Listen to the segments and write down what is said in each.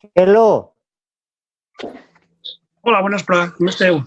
Hello. Hola, bona vesprada. Com esteu?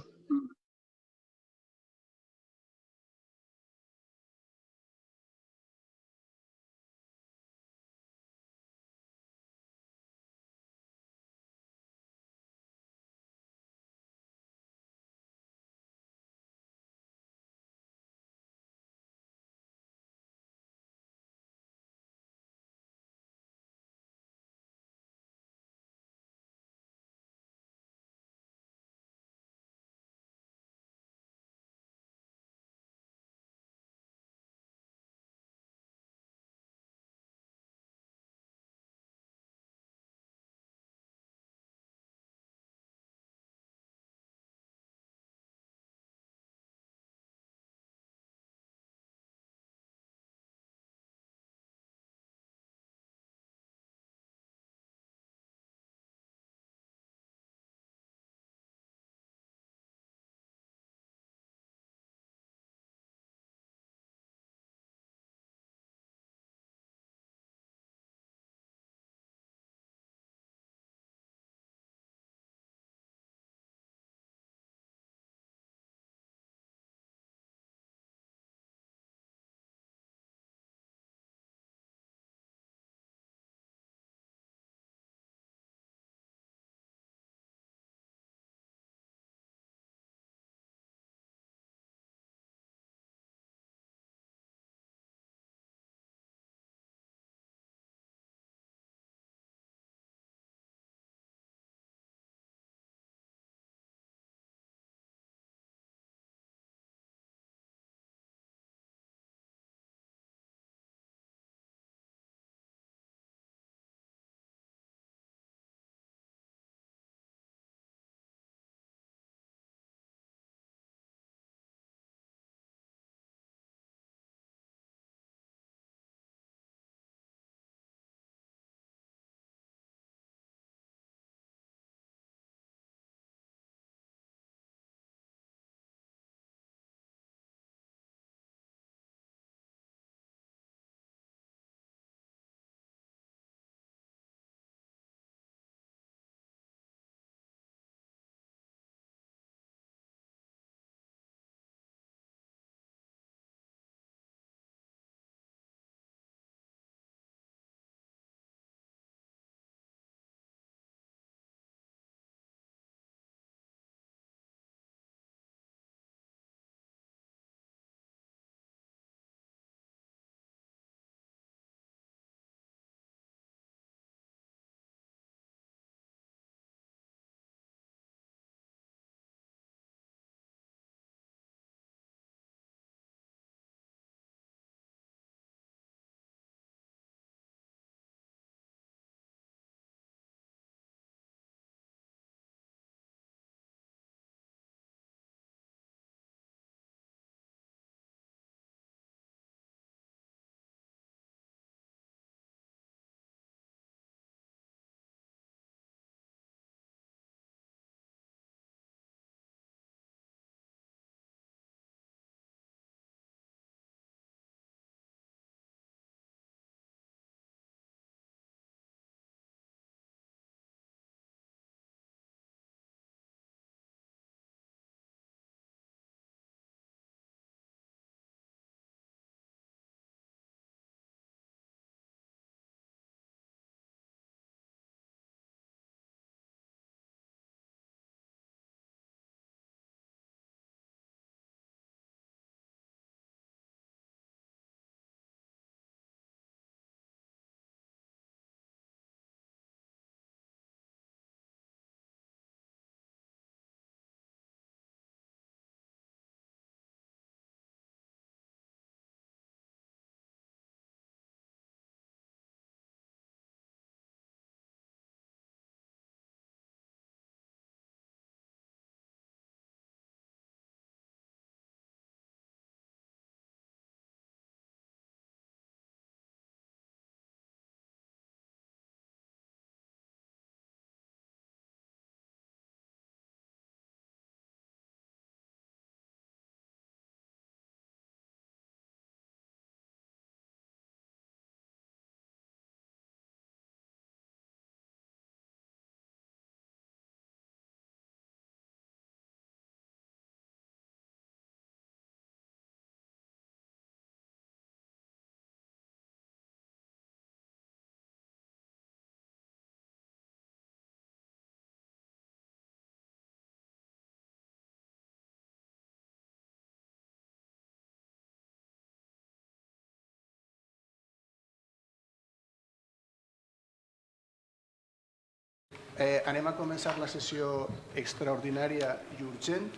Anem a començar la sessió extraordinària i urgent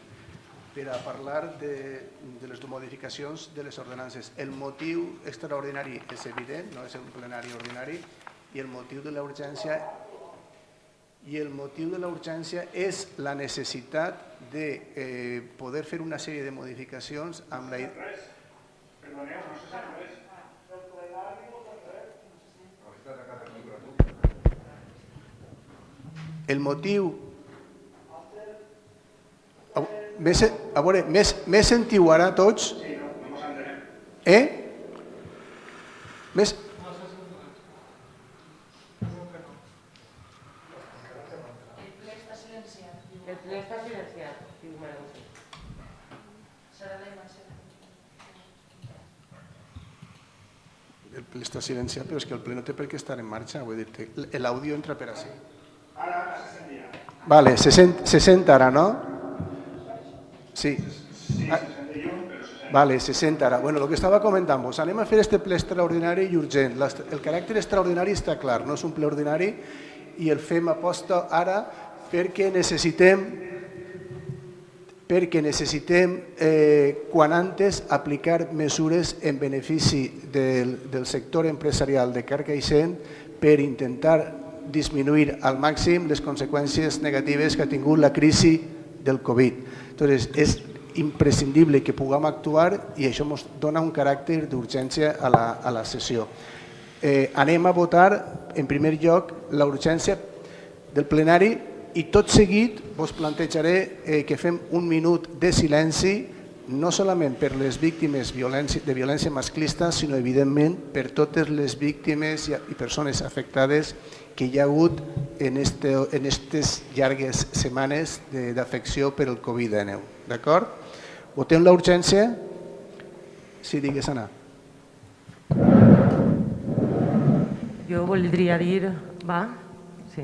per a parlar de les modificacions de les ordenances. El motiu extraordinari és evident, no és un plenari ordinari, i el motiu de la urgència és la necessitat de poder fer una sèrie de modificacions amb la... Perdoneu, no se sap res. El motiu... A veure, me sentiu ara tots? Sí, no mos entenem. El ple està silenciat. El ple està silenciat. Serà la imatge. El ple està silenciat, però és que el ple no té per què estar en marxa. Vull dir-te, l'àudio entra per ací. Ara se sentirà. Vale, se sent ara, no? Sí. Sí, se sentia però se sent. Vale, se sent ara. Bueno, el que estava comentant-vos, anem a fer este ple extraordinari i urgent. El caràcter extraordinari està clar, no és un ple ordinari i el fem aposta ara perquè necessitem quan antes aplicar mesures en benefici del sector empresarial de Carcaixent per intentar disminuir al màxim les conseqüències negatives que ha tingut la crisi del Covid. Entonces, és imprescindible que puguem actuar i això ens dona un caràcter d'urgència a la sessió. Anem a votar, en primer lloc, la urgència del plenari i tot seguit vos plantejaré que fem un minut de silenci no solament per les víctimes de violència masclista, sinó evidentment per totes les víctimes i persones afectades que hi ha hagut en aquestes llargues setmanes d'afecció per el Covid-19. D'acord? Votem la urgència? Sí, digues, Anna. Jo voldria dir... Sí.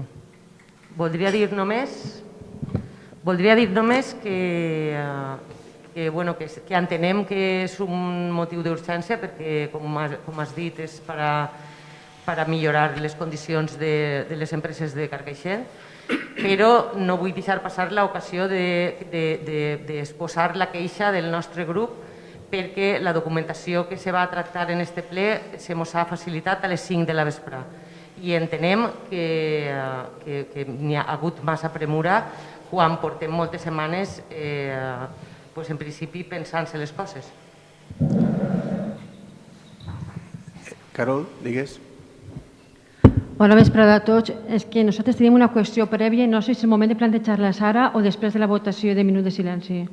Voldria dir només que entenem que és un motiu d'urgència perquè, com has dit, és per a millorar les condicions de les empreses de Carcaixent, però no vull deixar passar l'ocasió d'exposar la queixa del nostre grup perquè la documentació que se va tractar en aquest ple se ens ha facilitat a les 5 de la vesprà i entenem que n'hi ha hagut massa premura quan portem moltes setmanes en principi pensant-se les coses. Carol, digues. Bona vesprada a tots. És que nosaltres tenim una qüestió prèvia i no sé si és el moment de plantejar-la ara o després de la votació de minut de silenci.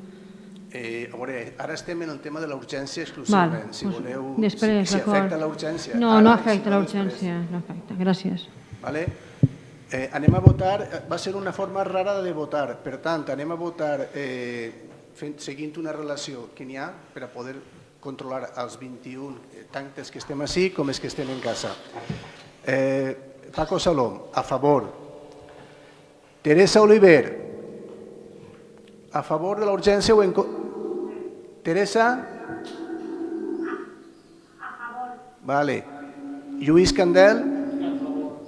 A veure, ara estem en el tema de la urgència exclusivament. Si voleu... Després, si afecta l'urgència... No, no afecta l'urgència. No afecta. Gràcies. Anem a votar. Va ser una forma rara de votar. Per tant, anem a votar seguint una relació que n'hi ha per a poder controlar els 21 tantes que estem ací com els que estem en casa. Paco Salom, a favor. Teresa Oliver, a favor de la urgència o en contra? Teresa? A favor. Vale. Lluís Candel? A favor.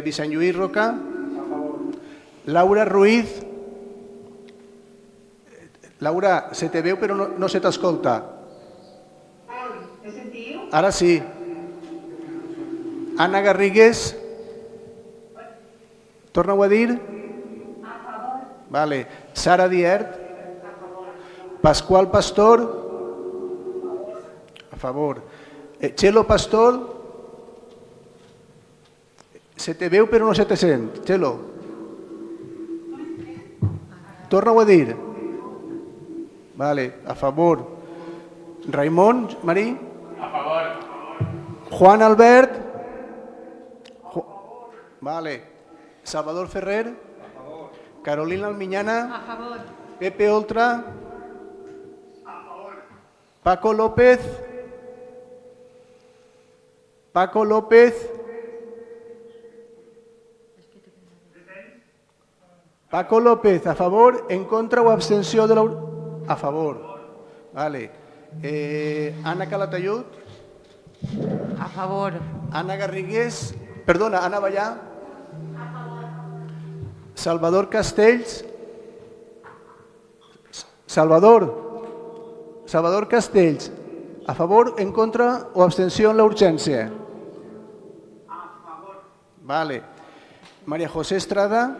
Vicent Lluís Roca? A favor. Laura Ruiz? Laura, se te veu però no se t'escolta. Me sentiu? Ara sí. Anna Garrigues? Torna-ho a dir? A favor. Vale. Sara Diert? A favor. Pasqual Pastor? A favor. Txelo Pastor? Se te veu però no se te sent. Txelo? Torna-ho a dir? Vale. A favor. Raimon Marí? A favor. Juan Albert? Vale. Salvador Ferrer? A favor. Carolina Almiñana? A favor. Pepe Oltra? A favor. Paco López? Paco López? Paco López, a favor, en contra o abstenció de la... A favor. Vale. Anna Calatayud? A favor. Anna Garrigues? Perdona, Anna Ballà? A favor. Salvador Castells. Salvador Castells. A favor, en contra o abstenció en la urgència? A favor. Vale. María José Estrada.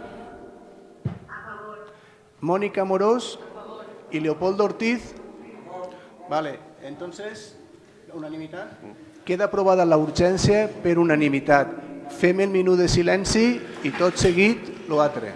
A favor. Mónica Morós. A favor. Y Leopoldo Ortiz. A favor. Vale. Entonces, unanimitat. Queda aprovada la urgència per unanimitat. Fem el minut de silenci i tot seguit l'altre.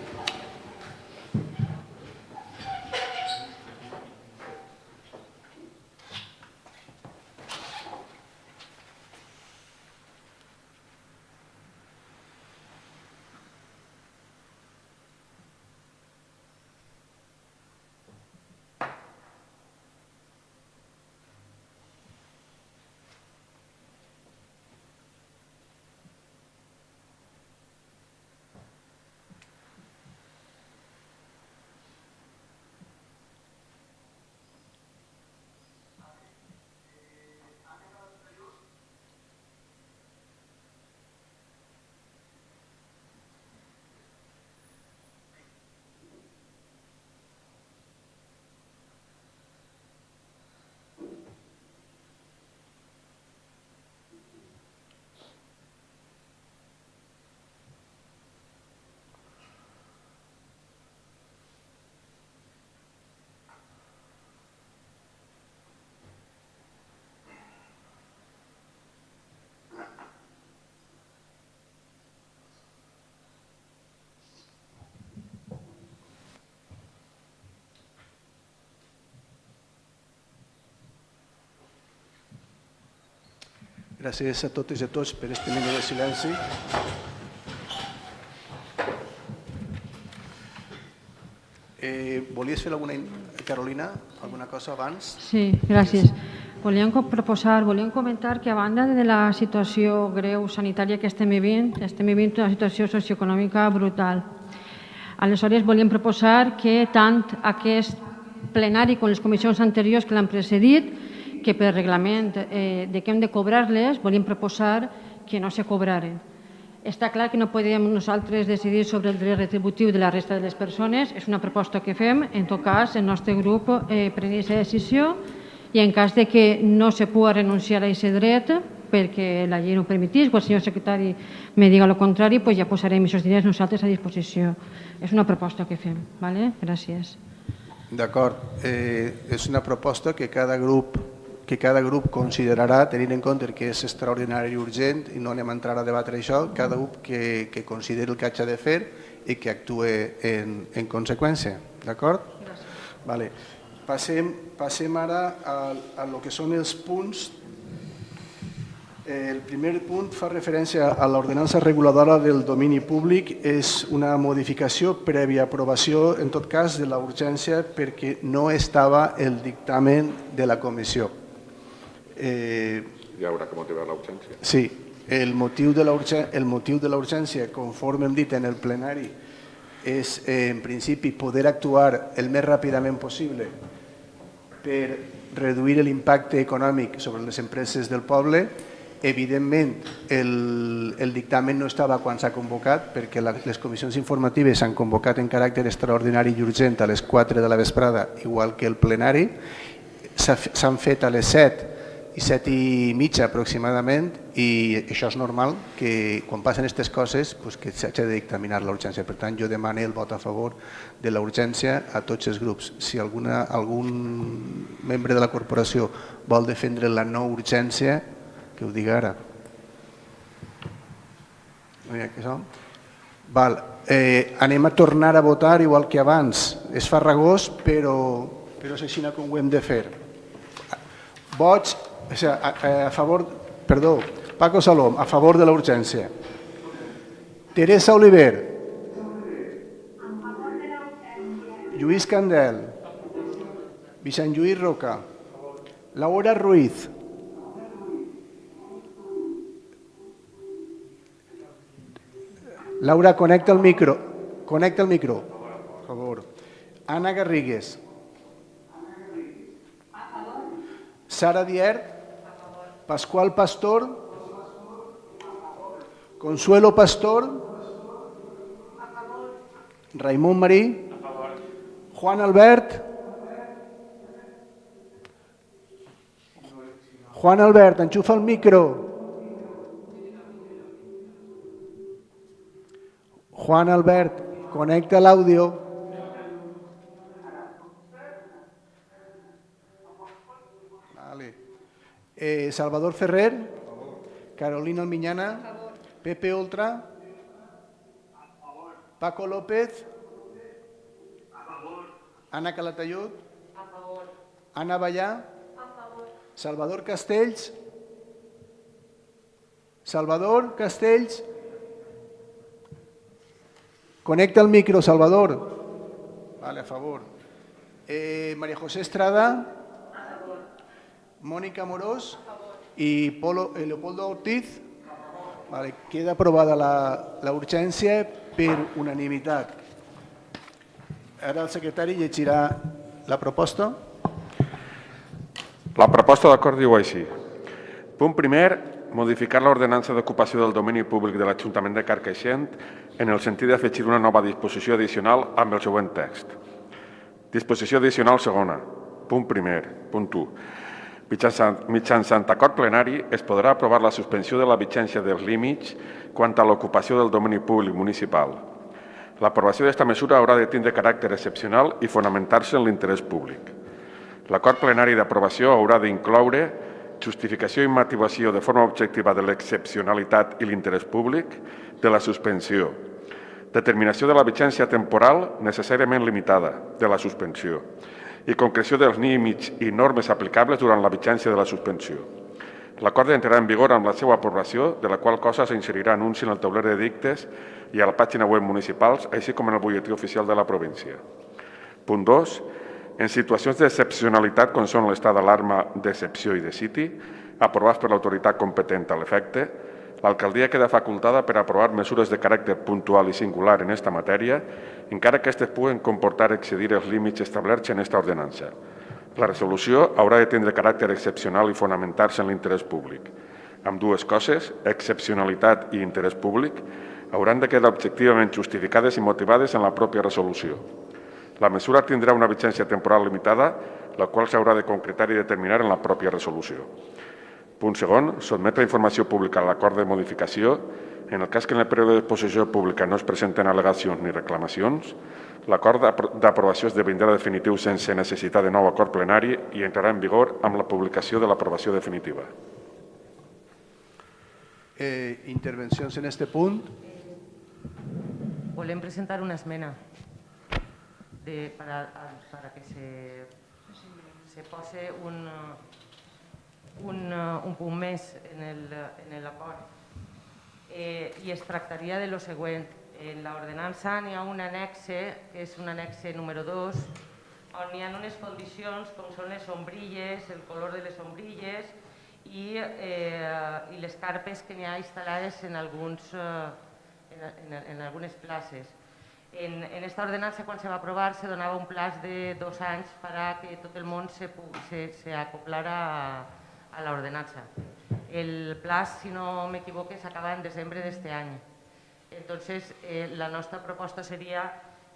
Gràcies a totes i a tots per aquest minut de silenci. Volies fer alguna, Carolina, alguna cosa abans? Sí, gràcies. Volíem comentar que a banda de la situació greu sanitària que estem vivint una situació socioeconòmica brutal. Aleshores, volíem proposar que tant aquest plenari com les comissions anteriors que l'han precedit, que per reglament de que hem de cobrar-les, volíem proposar que no se cobraren. Està clar que no podem nosaltres decidir sobre el dret retributiu de la resta de les persones, és una proposta que fem, en tot cas el nostre grup prenia aquesta decisió i en cas de que no se pugui renunciar a aquest dret perquè la llei no ho permetís o el senyor secretari me diga el contrari, ja posarem aquests diners nosaltres a disposició. És una proposta que fem. Gràcies. D'acord. És una proposta que cada grup considerarà, tenint en compte que és extraordinari i urgent, i no anem a entrar a debatre això, cada grup que consideri el que hagi de fer i que actuï en conseqüència. D'acord? Gràcies. Passem ara a lo que són els punts. El primer punt fa referència a l'ordenança reguladora del domini públic. És una modificació prèvia aprovació, en tot cas, de la urgència perquè no estava el dictamen de la comissió. Hi haurà que motivar la urgència. Sí, el motiu de la urgència, conforme hem dit en el plenari, és en principi poder actuar el més ràpidament possible per reduir l'impacte econòmic sobre les empreses del poble. Evidentment, el dictamen no estava quan s'ha convocat perquè les comissions informatives s'han convocat en caràcter extraordinari i urgent a les 4 de la vesprada, igual que el plenari. S'han fet a les 7 i 7 i mitja aproximadament i això és normal que quan passen aquestes coses que s'hagi de dictaminar la urgència. Per tant, jo demano el vot a favor de la urgència a tots els grups. Si algun membre de la corporació vol defendre la no urgència, que ho diga ara. Anem a tornar a votar igual que abans. És farragós, però és així com ho hem de fer. Vots a favor, perdó, Paco Salom, a favor de la urgència. Teresa Oliver. Lluís Candel. Vicent Lluís Roca. Laura Ruiz. Laura, connecta el micro. Connecta el micro. Per favor. Ana Garrigues. Sara Diert. Pascual Pastor. Consuelo Pastor. Raimon Marí. Juan Albert. Juan Albert, enxufa el micro. Juan Albert, connecta l'àudio. Salvador Ferrer. Carolina Almiñana. Pepe Oltra. Paco López. Anna Calatayud. Anna Ballà. Salvador Castells. Salvador Castells. Connecta el micro, Salvador. Vale, a favor. María José Estrada. Mónica Morós i Leopoldo Ortiz. Vale, queda aprovada la urgència per unanimitat. Ara el secretari llegirà la proposta. La proposta d'acord diu així. Punt primer, modificar l'ordenança d'ocupació del domini públic de l'Ajuntament de Carcaixent en el sentit d'afegir una nova disposició addicional amb el següent text. Disposició addicional segona. Punt primer. Punt 1. Mitjançant acord plenari es podrà aprovar la suspensió de la vigència dels límits quant a l'ocupació del domini públic municipal. L'aprovació d'esta mesura haurà de tindre caràcter excepcional i fonamentar-se en l'interès públic. L'acord plenari d'aprovació haurà d'incloure justificació i motivació de forma objectiva de l'excepcionalitat i l'interès públic de la suspensió, determinació de la vigència temporal necessàriament limitada de la suspensió i concreció dels límits i normes aplicables durant la vigència de la suspensió. L'acord entrarà en vigor amb la seva aprovació, de la qual cosa s'inserirà anunci en el tauler d'edictes i a la pàgina web municipals, així com en el butlletí oficial de la província. Punt 2. En situacions d'excepcionalitat, com són l'estat d'alarma, d'excepció i de siti, aprovats per l'autoritat competent a l'efecte, l'alcaldia queda facultada per aprovar mesures de caràcter puntual i singular en esta matèria, encara que aquestes puguen comportar excedir els límits establerts en esta ordenança. La resolució haurà de tindre caràcter excepcional i fonamentar-se en l'interès públic. Amb dues coses, excepcionalitat i interès públic, hauran de quedar objectivament justificades i motivades en la pròpia resolució. La mesura tindrà una vigència temporal limitada, la qual s'haurà de concretar i determinar en la pròpia resolució. Punt segon, sotmetre a informació pública l'acord de modificació. En el cas que en el període d'exposició pública no es presenten al·legacions ni reclamacions, l'acord d'aprovació esdevindrà definitiu sense necessitat de nou acord plenari i entrarà en vigor amb la publicació de l'aprovació definitiva. Intervencions en este punt. Volem presentar una esmena para que se pose un punt més en l'acord. I es tractaria de lo següent. En l'ordenança n'hi ha un annexe, que és un annexe número 2, on hi ha unes condicions com són les ombrilles, el color de les ombrilles i les carpes que n'hi ha instal·lades en algunes places. En aquesta ordenança, quan se va aprovar, se donava un plaç de 2 anys perquè tot el món s'acoplara a l'ordenança. El plaç, si no m'equivoque, s'acaba en desembre d'este any. Entonces, la nostra proposta seria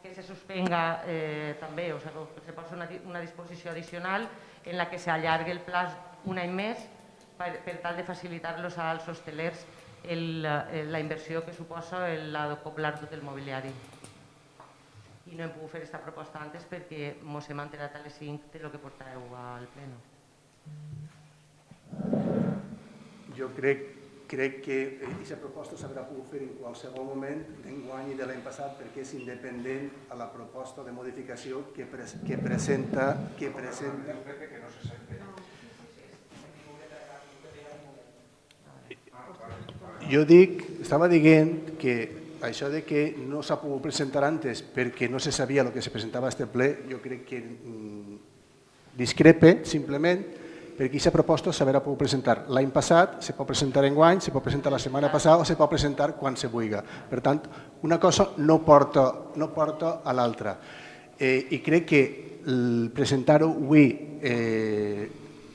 que se suspenga també, o sigui, que se posi una disposició addicional en la que s'allargui el plaç un any més per tal de facilitar-los als hostelers la inversió que suposa d'acoplar tot el mobiliari. I no hem pogut fer aquesta proposta antes perquè ens hem enterat a les 5 del que portàveu al pleno. Jo crec que aquesta proposta s'haurà pogut fer en qualsevol moment d'enguany i de l'any passat perquè és independent a la proposta de modificació que presenta. Jo estava dient que això de que no s'ha pogut presentar antes perquè no se sabia el que se presentava a este ple, jo crec que discrepe simplement perquè aquesta proposta s'haurà pogut presentar l'any passat, se pot presentar enguany, se pot presentar la setmana passada o se pot presentar quan se vulgui. Per tant, una cosa no porta a l'altra. I crec que presentar-ho avui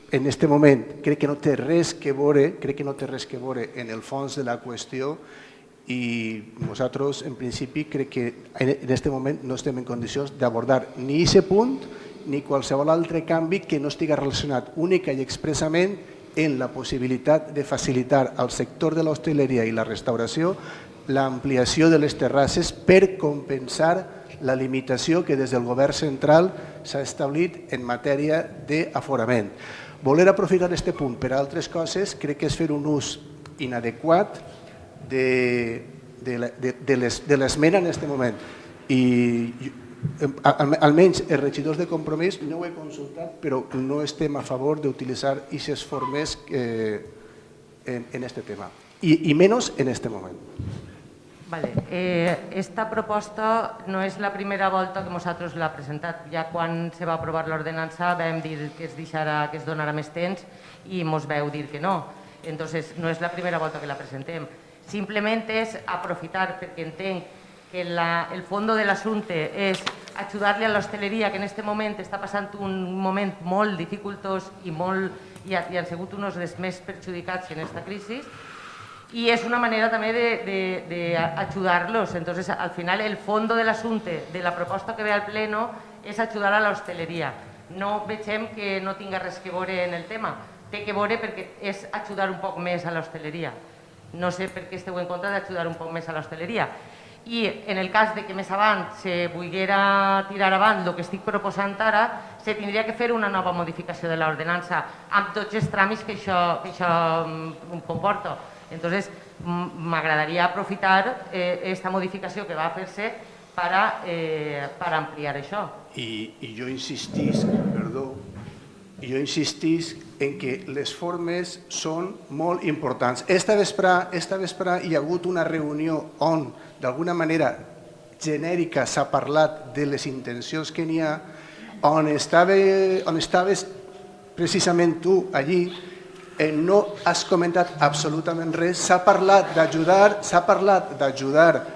en aquest moment crec que no té res que veure en el fons de la qüestió i nosaltres, en principi, crec que en aquest moment no estem en condicions d'abordar ni aquest punt ni qualsevol altre canvi que no estigui relacionat única i expressament en la possibilitat de facilitar al sector de l'hostaleria i la restauració l'ampliació de les terrasses per compensar la limitació que des del govern central s'ha establit en matèria d'aforament. Voler aprofitar aquest punt per a altres coses crec que és fer un ús inadequat de l'esmena en aquest moment. I almenys els regidors de Compromís no ho he consultat, però no estem a favor d'utilitzar aquestes formes en aquest tema, i menys en aquest moment. Vale. Esta proposta no és la primera volta que nosaltres l'ha presentat. Ja quan se va aprovar l'ordenança vam dir que es donarà més temps i ens vau dir que no. Entonces, no és la primera volta que la presentem. Simplement és aprofitar, perquè entenc que el fons de l'assumpte és ajudar-li a l'hostaleria, que en aquest moment està passant un moment molt dificultós i han sigut uns dels més perjudicats en aquesta crisi, i és una manera també d'ajudar-los. Entonces, al final, el fons de l'assumpte de la proposta que ve al pleno és ajudar a l'hostaleria. No vegem que no tinga res que veure en el tema. Té que veure perquè és ajudar un poc més a l'hostaleria. No sé per què esteu en contra d'ajudar un poc més a l'hostaleria. I en el cas de que més avant se volguera tirar avant el que estic proposant ara, se tindria que fer una nova modificació de l'ordenança amb tots els tràmits que això comporta. Entonces, m'agradaria aprofitar aquesta modificació que va a fer-se per ampliar això. I jo insistís en que les formes són molt importants. Esta vesprà hi ha hagut una reunió on, d'alguna manera genèrica, s'ha parlat de les intencions que n'hi ha, on estaves precisament tu allí. No has comentat absolutament res. S'ha parlat d'ajudar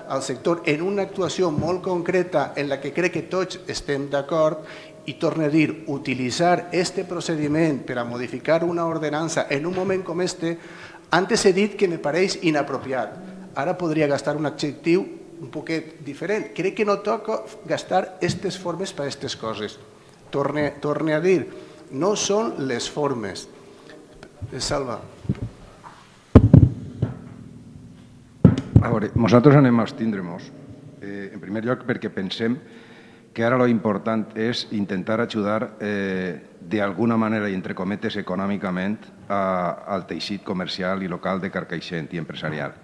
al sector en una actuació molt concreta en la que crec que tots estem d'acord, i torno a dir, utilitzar aquest procediment per a modificar una ordenança en un moment com este, antes he dit que me pareix inapropiat. Ara podria gastar un adjectiu un poquet diferent. Crec que no toca gastar aquestes formes per a aquestes coses. Torne a dir, no són les formes. Salva. A veure, nosaltres anem a abstindre-nos. En primer lloc perquè pensem que ara l'important és intentar ajudar d'alguna manera i entre cometes econòmicament al teixit comercial i local de Carcaixent i empresarial.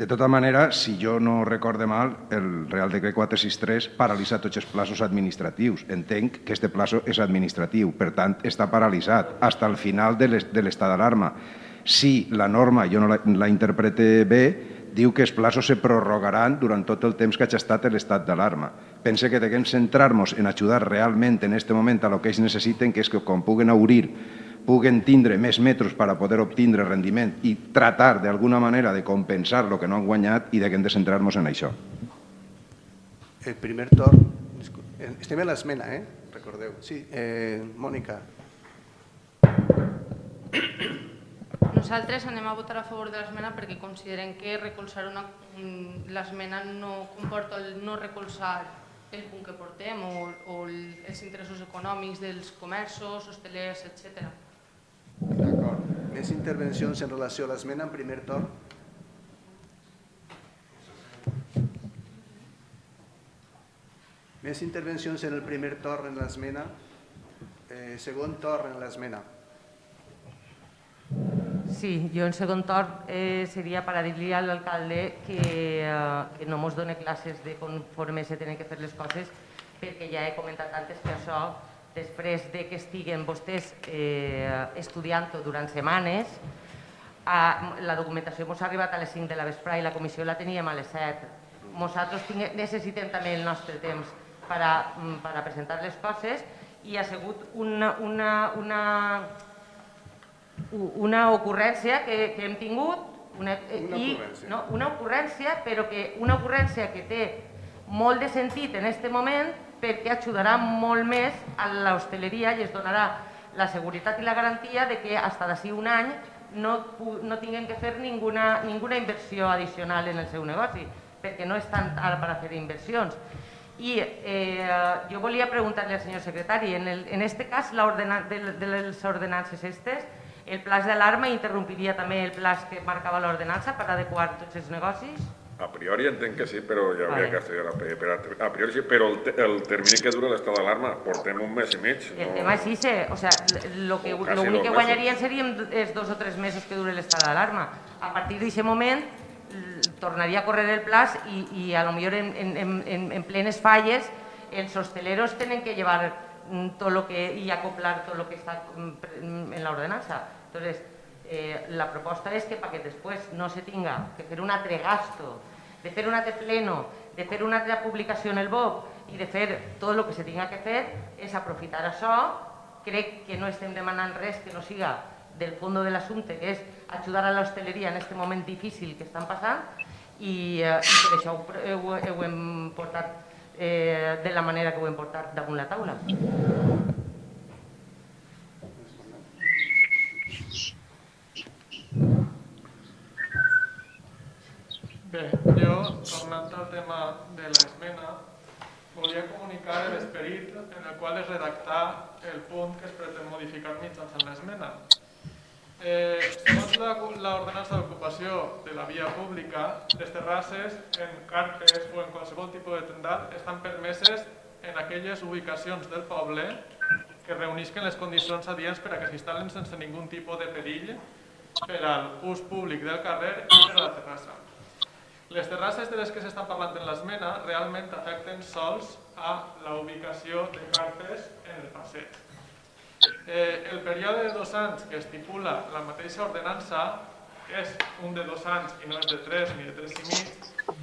De tota manera, si jo no recorde mal, el Real Decret 463 paralitza tots els plaços administratius. Entenc que aquest plaço és administratiu, per tant, està paralitzat fins al final de l'estat d'alarma. Si la norma, jo no la interprete bé, diu que els plaços se prorrogaran durant tot el temps que hagi estat l'estat d'alarma. Pense que hem de centrar-nos en ajudar realment en aquest moment a el que ells necessiten, que és que quan puguen obrir puguen tindre més metres per a poder obtindre rendiment i tratar d'alguna manera de compensar el que no han guanyat, i que hem de centrar-nos en això. El primer torn... Estem a l'esmena, recordeu. Sí, Mònica. Nosaltres anem a votar a favor de l'esmena perquè considerem que recolzar l'esmena no comporta el no recolzar el punt que portem o els interessos econòmics dels comerços, hostelers, etc. D'acord. Més intervencions en relació a l'esmena en primer torn? Més intervencions en el primer torn en l'esmena? Segon torn en l'esmena? Sí, jo en segon torn seria per a dir-li a l'alcalde que no ens doni classes de conforme se tenen que fer les coses, perquè ja he comentat antes que això, després de que estiguen vostès estudiant-ho durant setmanes, la documentació ens ha arribat a les 5 de la vesprà i la comissió la teníem a les 7. Nosaltres necessitem també el nostre temps per a presentar les coses, i ha sigut una ocurrència que hem tingut, una ocurrència, però una ocurrència que té molt de sentit en aquest moment, perquè ajudarà molt més a l'hostaleria i es donarà la seguretat i la garantia de que fins d'ací un any no tinguin que fer ninguna inversió addicional en el seu negoci, perquè no estan ara per fer inversions. I jo volia preguntar-li al senyor secretari, en aquest cas, de les ordenances aquestes, el pla d'alarma interrompiria també el pla que marcava l'ordenança per adequar tots els negocis? A priori entenc que sí, però ja hauria que estudiar. A priori sí, però el termini que dura l'estat d'alarma, portem un mes i mig. El tema és ese, o sigui, l'únic que guanyarien serien els 2 o 3 mesos que dure l'estat d'alarma. A partir d'aquest moment tornaria a córrer el pla i a lo millor en plenes falles els hosteleros tenen que llevar tot lo que y acoplar todo lo que está en la ordenanza. Entonces, la proposta és que perquè després no se tinga que fer un altre gasto, de fer un altre pleno, de fer una altra publicació en el BOP i de fer tot el que se tinga que fer, és aprofitar això. Crec que no estem demanant res que no siga del fons de l'assumpte, que és ajudar a l'hostaleria en aquest moment difícil que estan passant i per això ho hem portat de la manera que ho hem portat damunt la taula. Bé, jo, tornant al tema de l'esmena, volia comunicar l'esperit en el qual es redactar el punt que es pretén modificar mitjançant l'esmena. Segons l'ordenança d'ocupació de la via pública, les terrasses en carpes o en qualsevol tipus de tendal estan permeses en aquelles ubicacions del poble que reunisquen les condicions adients per a que s'instal·len sense ningú tipus de perill per al ús públic del carrer i per a la terrassa. Les terrasses de les que s'estan parlant en l'esmena realment afecten sols a la ubicació de carpes en el passeig. El període de 2 anys que estipula la mateixa ordenança és un de 2 anys i no és de 3 ni de 3 i mig,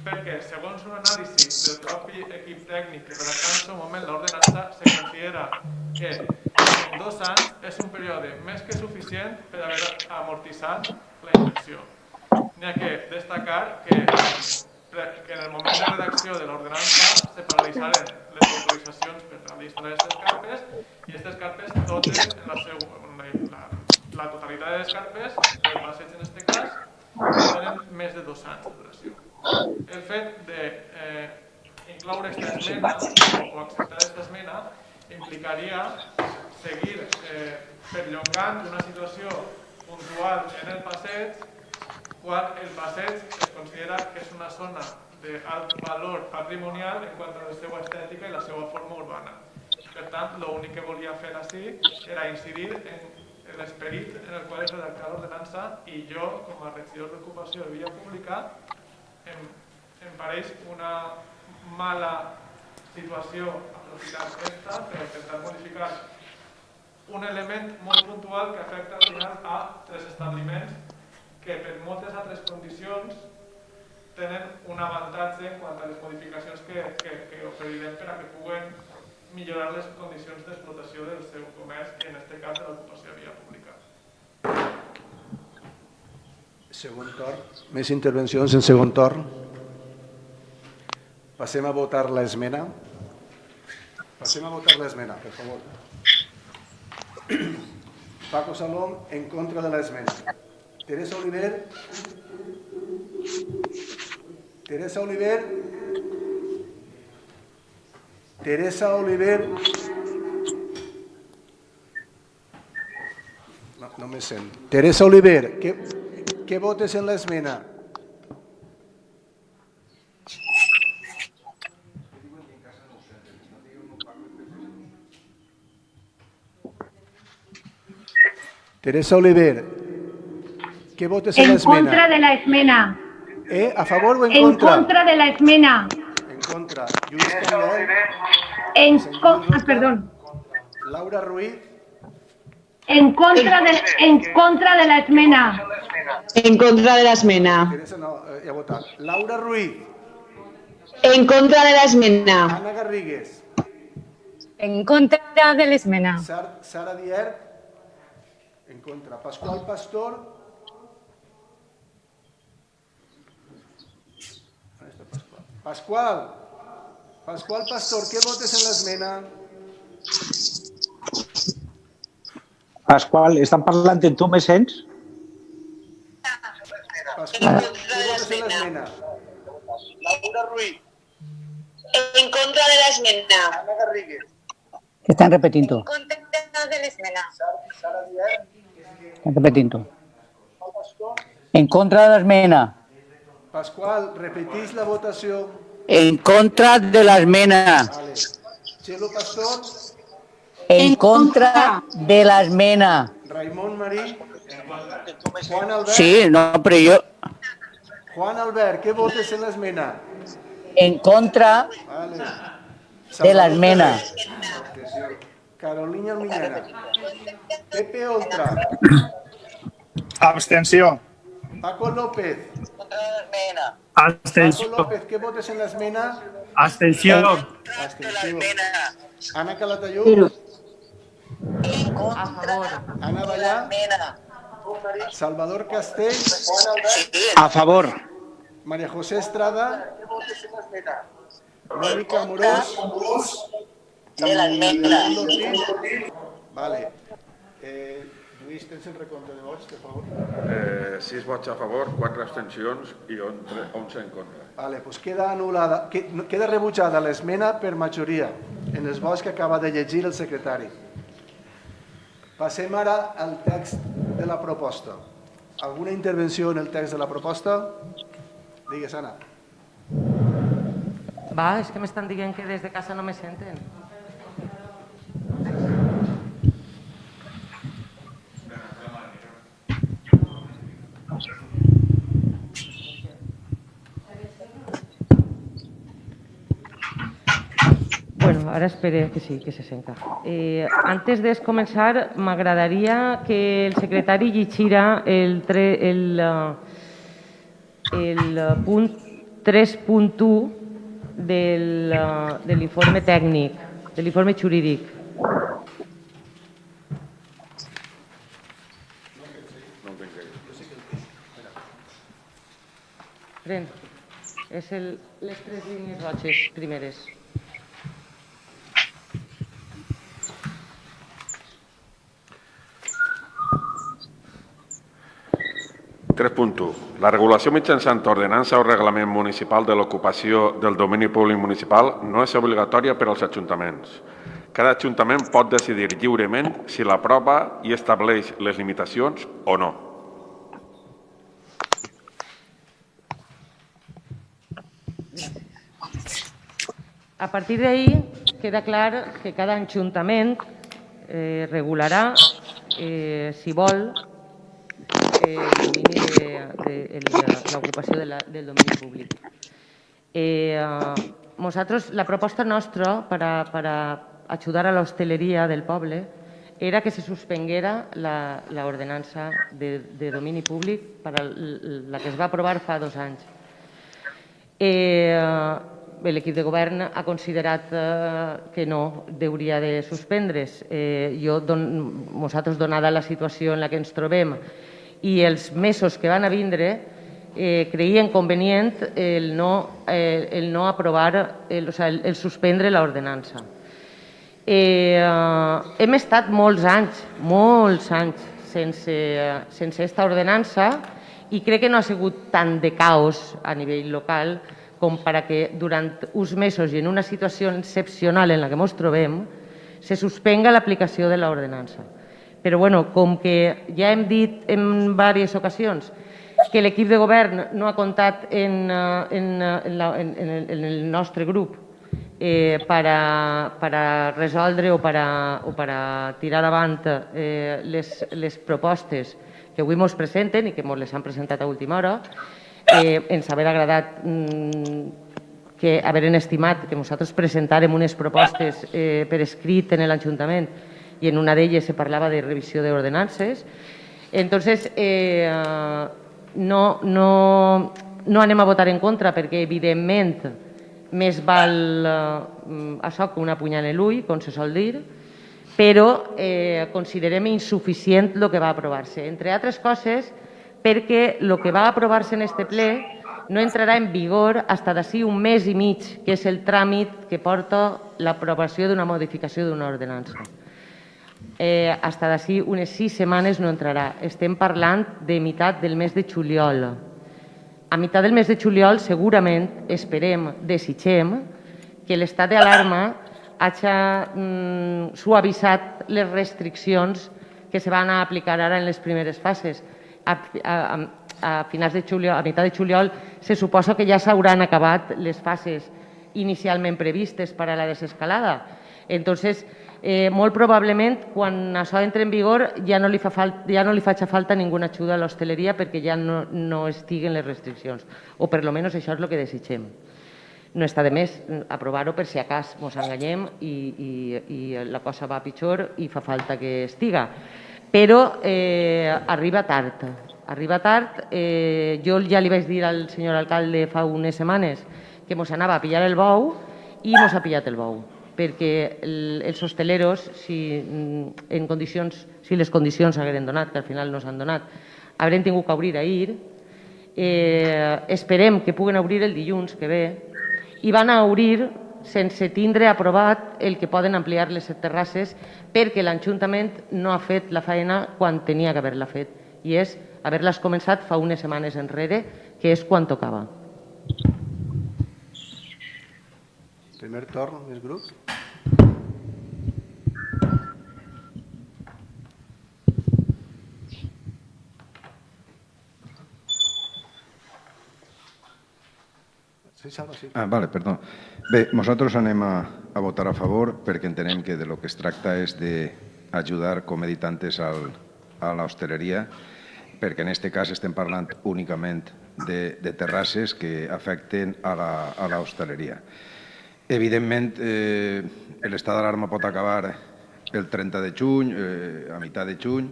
perquè segons un anàlisi del propi equip tècnic que redacta en el seu moment l'ordenança, se considera que en 2 anys és un període més que suficient per haver amortitzat la inversió. N'hi ha que destacar que en el moment de redacció de l'ordenança se paralitzaren les autoritzacions per realitzar aquestes carpes i aquestes carpes totes, la totalitat de les carpes, el passeig en aquest cas, tenen més de 2 anys de duració. El fet d'incloure aquesta esmena o acceptar aquesta esmena implicaria seguir perllongant una situació puntual en el passeig quan el passeig es considera que és una zona d'alt valor patrimonial en quant a la seva estètica i la seva forma urbana. Per tant, l'únic que volia fer així era incidir en l'esperit en el qual es redacta l'ordenança i jo, com a regidor d'ocupació de via pública, em pareix una mala situació aprofitar aquesta per intentar modificar un element molt puntual que afecta al final a 3 establiments que per moltes altres condicions tenen un avantatge en quant a les modificacions que oferirem per a que puguen millorar les condicions d'explotació del seu comerç i en aquest cas de l'ocupació de via pública. Segon torn. Més intervencions en segon torn. Passem a votar l'esmena. Passem a votar l'esmena, per favor. Paco Salom, en contra de l'esmena. Teresa Oliver. Teresa Oliver. Teresa Oliver. No me sent. Teresa Oliver, ¿qué votes en la esmena? Teresa Oliver, ¿qué votes en la esmena? En contra de la esmena. ¿A favor o en contra? En contra de la esmena. En contra. Lluís Candial. Perdón. Laura Ruiz. En contra de la esmena. En contra de la esmena. Teresa no, ja ha votat. Laura Ruiz. En contra de la esmena. Ana Garrigues. En contra de la esmena. Sara Dier. En contra. Pascual Pastor. Pascual Pastor, ¿qué votes en la esmena? Pasqual, estan parlant en tu, me sents? l'esmena? Laura Ruiz. En contra de la esmena. Ana Garrigues. Que están repetiendo. En contra de la esmena. Sara Díaz. Están repetiendo. En contra de la esmena. Pasqual, repetís la votació. En contra de la esmena. Vale. Txelo Pastor, En contra de la esmena. Raimon Marí, Juan Albert. Sí, no, pero yo. Juan Albert, què votes en l'esmena? En contra Vale. de la esmena. Carolina Almiñana. Pepe Oltra. Abstenció. Paco López. Paco Abstenció. López, què votes en l'esmena? Abstenció. Abstenció. Ana Calatayud. A favor. Ana Ballà. Salvador Castell. A favor. María José Estrada. Mónica Amorós. Y Raimundo Ortiz. Vale. Lluís, tens el recompte de vots, per favor? 6 vots a favor, 4 abstencions i 11 en contra. Vale, doncs queda anul·lada, queda rebutjada l'esmena per majoria en els vots que acaba de llegir el secretari. Passem ara al text de la proposta. Alguna intervenció en el text de la proposta? Digues, Anna. Va, és que m'estan dient que des de casa no me senten. Bueno, ara espere que sí, que se senta. Antes de començar, m'agradaria que el secretari llegirà el punt 3.1 de l'informe tècnic, de l'informe jurídic. Pren, és les 3 línies roges primeres. La regulació mitjançant ordenança o reglament municipal de l'ocupació del domini públic municipal no és obligatòria per als ajuntaments. Cada ajuntament pot decidir lliurement si l'aprova i estableix les limitacions o no. A partir d'ahí queda clar que cada ajuntament regularà, si vol, l'ocupació del domini públic. La proposta nostra per ajudar a l'hostaleria del poble era que se suspenguera l'ordenança de domini públic, la que es va aprovar fa 2 anys. L'equip de govern ha considerat que no hauria de suspendre's. Nosaltres, donada la situació en la que ens trobem i els mesos que van a vindre, creien convenient el no aprovar, el suspendre l'ordenança. Hem estat molts anys sense aquesta ordenança i crec que no ha sigut tant de caos a nivell local com perquè durant uns mesos i en una situació excepcional en la que ens trobem se suspenga l'aplicació de l'ordenança. Però, com que ja hem dit en diverses ocasions que l'equip de govern no ha comptat en el nostre grup per a resoldre o per a tirar avant les propostes que avui ens presenten i que ens les han presentat a última hora, ens hauria agradat haver estimat que nosaltres presentàrem unes propostes per escrit en l'Ajuntament i en una d'elles se parlava de revisió d'ordenances. Entonces, no anem a votar en contra perquè, evidentment, més val això que una punyal en l'ull, com se sol dir, però considerem insuficient el que va aprovar-se. Entre altres coses, perquè el que va aprovar-se en aquest ple no entrarà en vigor fins d'ací un mes i mig, que és el tràmit que porta l'aprovació d'una modificació d'una ordenança. Fins d'ací unes 6 setmanes no entrarà. Estem parlant de meitat del mes de juliol. A meitat del mes de juliol segurament esperem, desitgem, que l'estat d'alarma hagi suavitzat les restriccions que se van a aplicar ara en les primeres fases. A finals de juliol, a meitat de juliol, se suposa que ja s'hauran acabat les fases inicialment previstes per a la desescalada. Entonces, molt probablement, quan això entre en vigor, ja no li faci falta ninguna ajuda a l'hostaleria perquè ja no estiguen les restriccions. O per lo menos això és el que desitgem. No està de més aprovar-ho per si acas ens enganyem i la cosa va pitjor i fa falta que estiga. Però arriba tard. Arriba tard. Jo ja li vaig dir al senyor alcalde fa unes setmanes que ens anava a pillar el bou i ens ha pillat el bou, perquè els hosteleros, si les condicions hagueren donat, que al final no s'han donat, haurem tingut que obrir ahir. Esperem que puguen obrir el dilluns que ve i van a obrir sense tindre aprovat el que poden ampliar les terrasses perquè l'Ajuntament no ha fet la feina quan tenia que haver-la fet, i és haver-les començat fa unes setmanes enrere, que és quan tocava. Primer torn, més grups. Sí, Salva, sí. Vale, perdó. Bé, nosaltres anem a votar a favor perquè entenem que de lo que es tracta és d'ajudar, com he dit antes, a l'hostaleria, perquè en aquest cas estem parlant únicament de terrasses que afecten a l'hostaleria. Evidentment, l'estat d'alarma pot acabar el 30 de juny, a meitat de juny.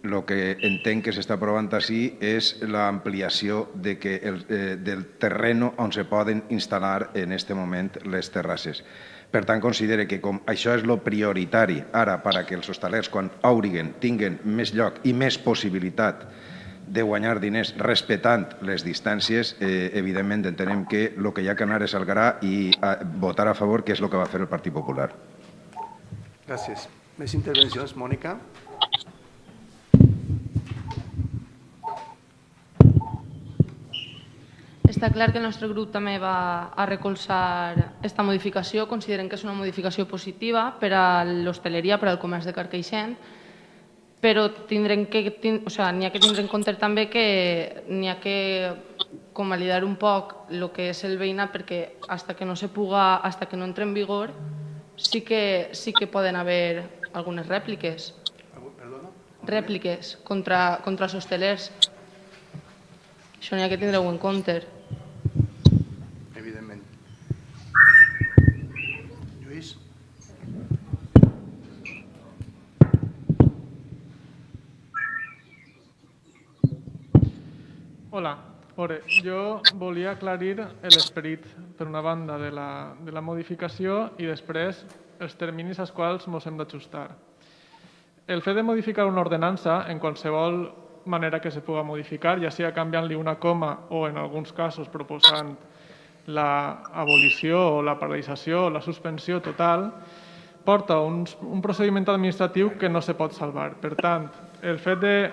El que entenc que s'està aprovant així és l'ampliació del terreno on se poden instal·lar en aquest moment les terrasses. Per tant, considere que com això és el prioritari ara perquè els hostalers, quan obriguen, tinguen més lloc i més possibilitat de guanyar diners respectant les distàncies, evidentment entenem que el que hi ha que anar és al gra i votar a favor, que és el que va fer el Partit Popular. Gràcies. Més intervencions, Mònica? Està clar que el nostre grup també va a recolzar aquesta modificació. Considerem que és una modificació positiva per a l'hostaleria, per al comerç de Carcaixent, però n'hi ha que tindre en compte també que n'hi ha que convalidar un poc el que és el veïnat, perquè fins que no se puga, fins que no entre en vigor, sí que poden haver algunes rèpliques. Rèpliques contra els hostelers. Això n'hi ha que tindre-ho en compte. Evidentment. Lluís? Hola. Jo volia aclarir l'esperit, per una banda, de la modificació i després els terminis als quals ens hem d'ajustar. El fet de modificar una ordenança, en qualsevol manera que se pugui modificar, ja sigui canviant-li una coma o, en alguns casos, proposant l'abolició o la paralització o la suspensió total, porta un procediment administratiu que no se pot salvar. Per tant, el fet de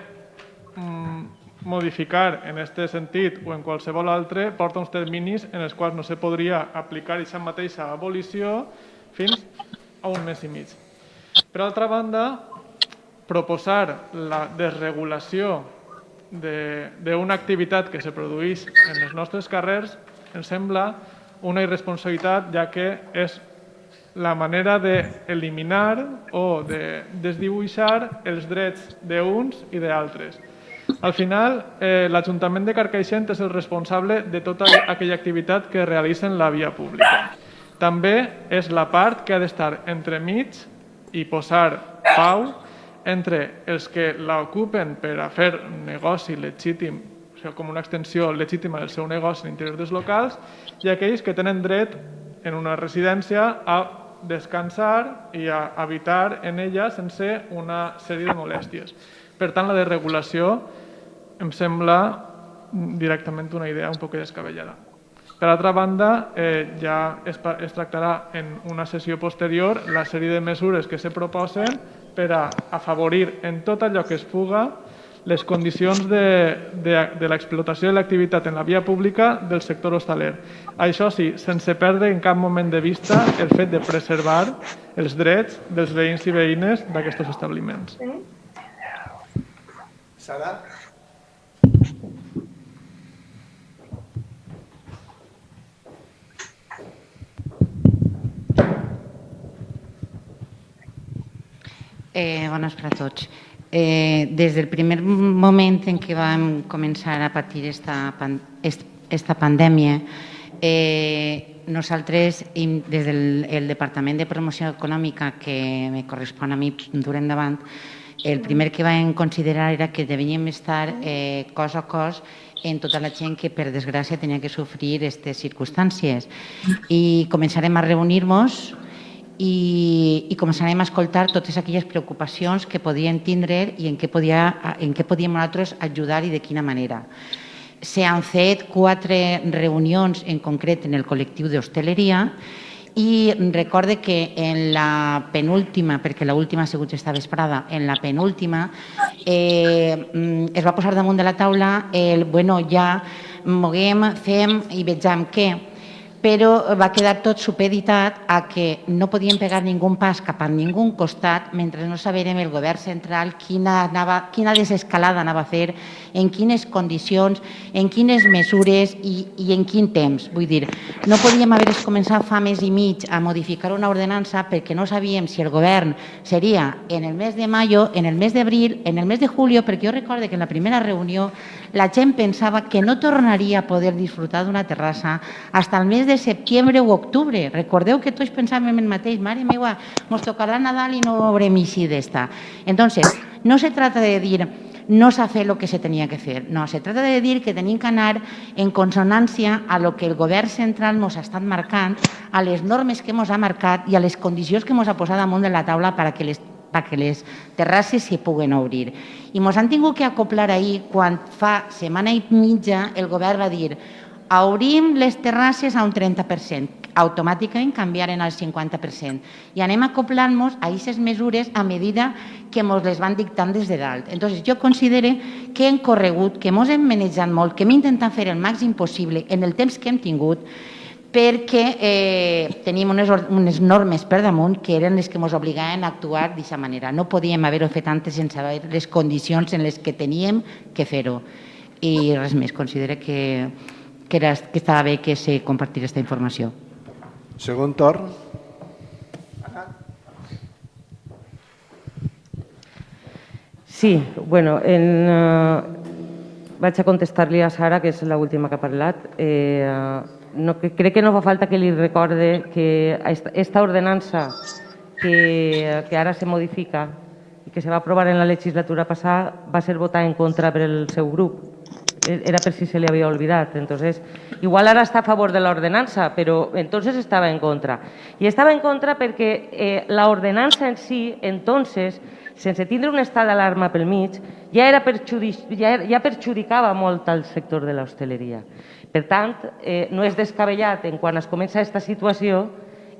modificar en aquest sentit o en qualsevol altre porta uns terminis en els quals no se podria aplicar aquesta mateixa abolició fins a un mes i mig. Per altra banda, proposar la desregulació d'una activitat que se produeix en els nostres carrers ens sembla una irresponsabilitat, ja que és la manera d'eliminar o de desdibuixar els drets d'uns i d'altres. Al final, l'Ajuntament de Carcaixent és el responsable de tota aquella activitat que realitza en la via pública. També és la part que ha d'estar entremig i posar pau entre els que l'ocupen per a fer negoci legítim, o sigui, com una extensió legítima del seu negoci a l'interior dels locals, i aquells que tenen dret en una residència a descansar i a habitar en ella sense una sèrie de molèsties. Per tant, la desregulació em sembla directament una idea un poc descabellada. Per altra banda, ja es tractarà en una sessió posterior la sèrie de mesures que se proposen per a afavorir en tot allò que es puga les condicions de l'explotació de l'activitat en la via pública del sector hostaler. Això sí, sense perdre en cap moment de vista el fet de preservar els drets dels veïns i veïnes d'aquests establiments. Sara? Bones per a tots. Des del primer moment en què vam començar a patir esta pandèmia, nosaltres, des del Departament de Promoció Econòmica, que me correspon a mi dur endavant, el primer que vam considerar era que devíem estar cos a cos en tota la gent que, per desgràcia, tenia que sofrir aquestes circumstàncies. I començarem a reunir-nos i començarem a escoltar totes aquelles preocupacions que podien tindre i en què podíem nosaltres ajudar i de quina manera. S'han fet 4 reunions en concret en el col·lectiu d'hostaleria i recorde que en la penúltima, perquè l'última ha sigut esta vesprada, en la penúltima es va posar damunt de la taula el, bueno, ja moguem, fem i vegem què, però va quedar tot supeditat a que no podíem pegar ningú pas cap a ningú costat mentre no sabérem el govern central quina desescalada anava a fer, en quines condicions, en quines mesures i en quin temps. Vull dir, no podíem haver començat fa mes i mig a modificar una ordenança perquè no sabíem si el govern seria en el mes de maio, en el mes d'abril, en el mes de julio, perquè jo recordo que en la primera reunió la gent pensava que no tornaria a poder disfrutar d'una terrassa fins al mes de setembre o octubre. Recordeu que tots pensàvem el mateix, mare meva, ens tocarà Nadal i no haurem eixit d'esta. Entonces, no se trata de dir no s'ha fet el que se tenia que fer. No, se trata de dir que tenim que anar en consonància a lo que el govern central ens ha estat marcant, a les normes que ens ha marcat i a les condicions que ens ha posat damunt de la taula perquè les terrasses s'hi puguen obrir. I ens han tingut que acoplar ahir quan fa setmana i mitja el govern va dir obrim les terrasses a un 30%, automàticament canviaren al 50% i anem acoplant-nos a aquestes mesures a mesura que ens les van dictant des de dalt. Entonces, jo considero que hem corregut, que ens hem manejat molt, que hem intentat fer el màxim possible en el temps que hem tingut perquè teníem unes normes per damunt que eren les que ens obligaven a actuar d'aquesta manera. No podíem haver-ho fet antes sense saber les condicions en les que teníem que fer-ho. I res més, considero que estava bé que se compartís aquesta informació. Segon torn. Sí, bueno, vaig a contestar-li a Sara, que és l'última que ha parlat. Crec que no fa falta que li recorde que aquesta ordenança que ara se modifica i que se va aprovar en la legislatura passada va ser votada en contra per el seu grup. Era per si se li havia oblidat. Entonces, igual ara està a favor de l'ordenança, però entonces estava en contra. I estava en contra perquè l'ordenança en si, entonces, sense tindre un estat d'alarma pel mig, ja perjudicava molt al sector de l'hostaleria. Per tant, no és descabellat en quan es comença aquesta situació,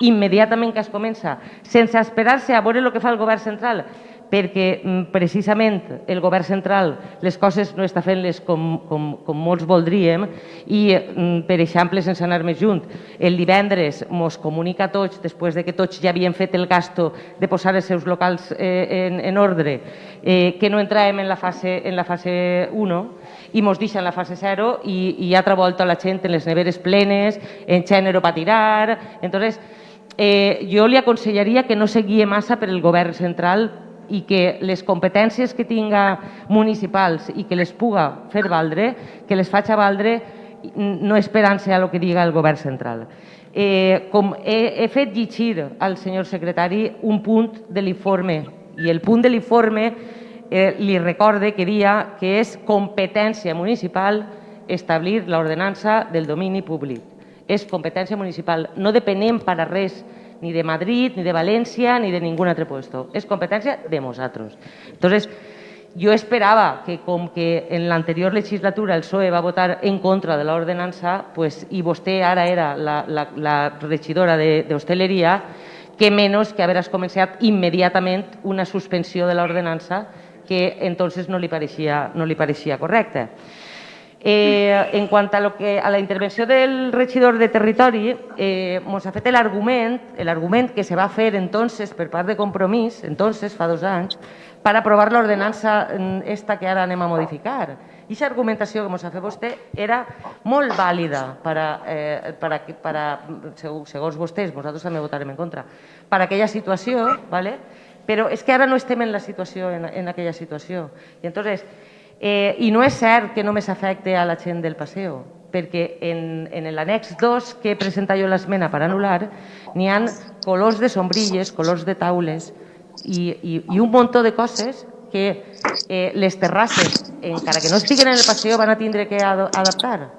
immediatament que es comença, sense esperar-se a veure el que fa el govern central, perquè precisament el govern central les coses no està fent-les com molts voldríem i, per exemple, sense anar més junt, el divendres ens comunica a tots, després que tots ja havien fet el gasto de posar els seus locals en ordre, que no entràvem en la fase 1 i ens deixen la fase 0 i altra volta la gent en les neveres plenes, en gènere per tirar. Entonces, jo li aconsellaria que no seguia massa per el govern central i que les competències que tinga municipals i que les puga fer valdre, que les faci valdre no esperant-se a el que diga el govern central. Com he fet llegir al senyor secretari un punt de l'informe i el punt de l'informe li recorde que dia que és competència municipal establir l'ordenança del domini públic. És competència municipal, no depenem per a res ni de Madrid, ni de València, ni de ningún altre puesto. És competència de nosaltres. Entonces, jo esperava que, com que en l'anterior legislatura el PSOE va votar en contra de l'ordenança i vostè ara era la regidora d'hostaleria, que menys que haver començat immediatament una suspensió de l'ordenança que entonces no li pareixia correcte. En quant a la intervenció del regidor de Territori, ens ha fet l'argument que se va fer entonces per part de Compromís, entonces, fa 2 anys, per aprovar l'ordenança esta que ara anem a modificar. I aquesta argumentació que ens ha fet vostè era molt vàlida segons vostès, nosaltres també votarem en contra, per aquella situació, però és que ara no estem en aquella situació. I no és cert que només afecti a la gent del Paseo, perquè en l'annex 2 que he presentat jo l'esmena per anul·lar n'hi ha colors de sombrilles, colors de taules i un munt de coses que les terrasses, encara que no estiguen en el Paseo, van a tindre que adaptar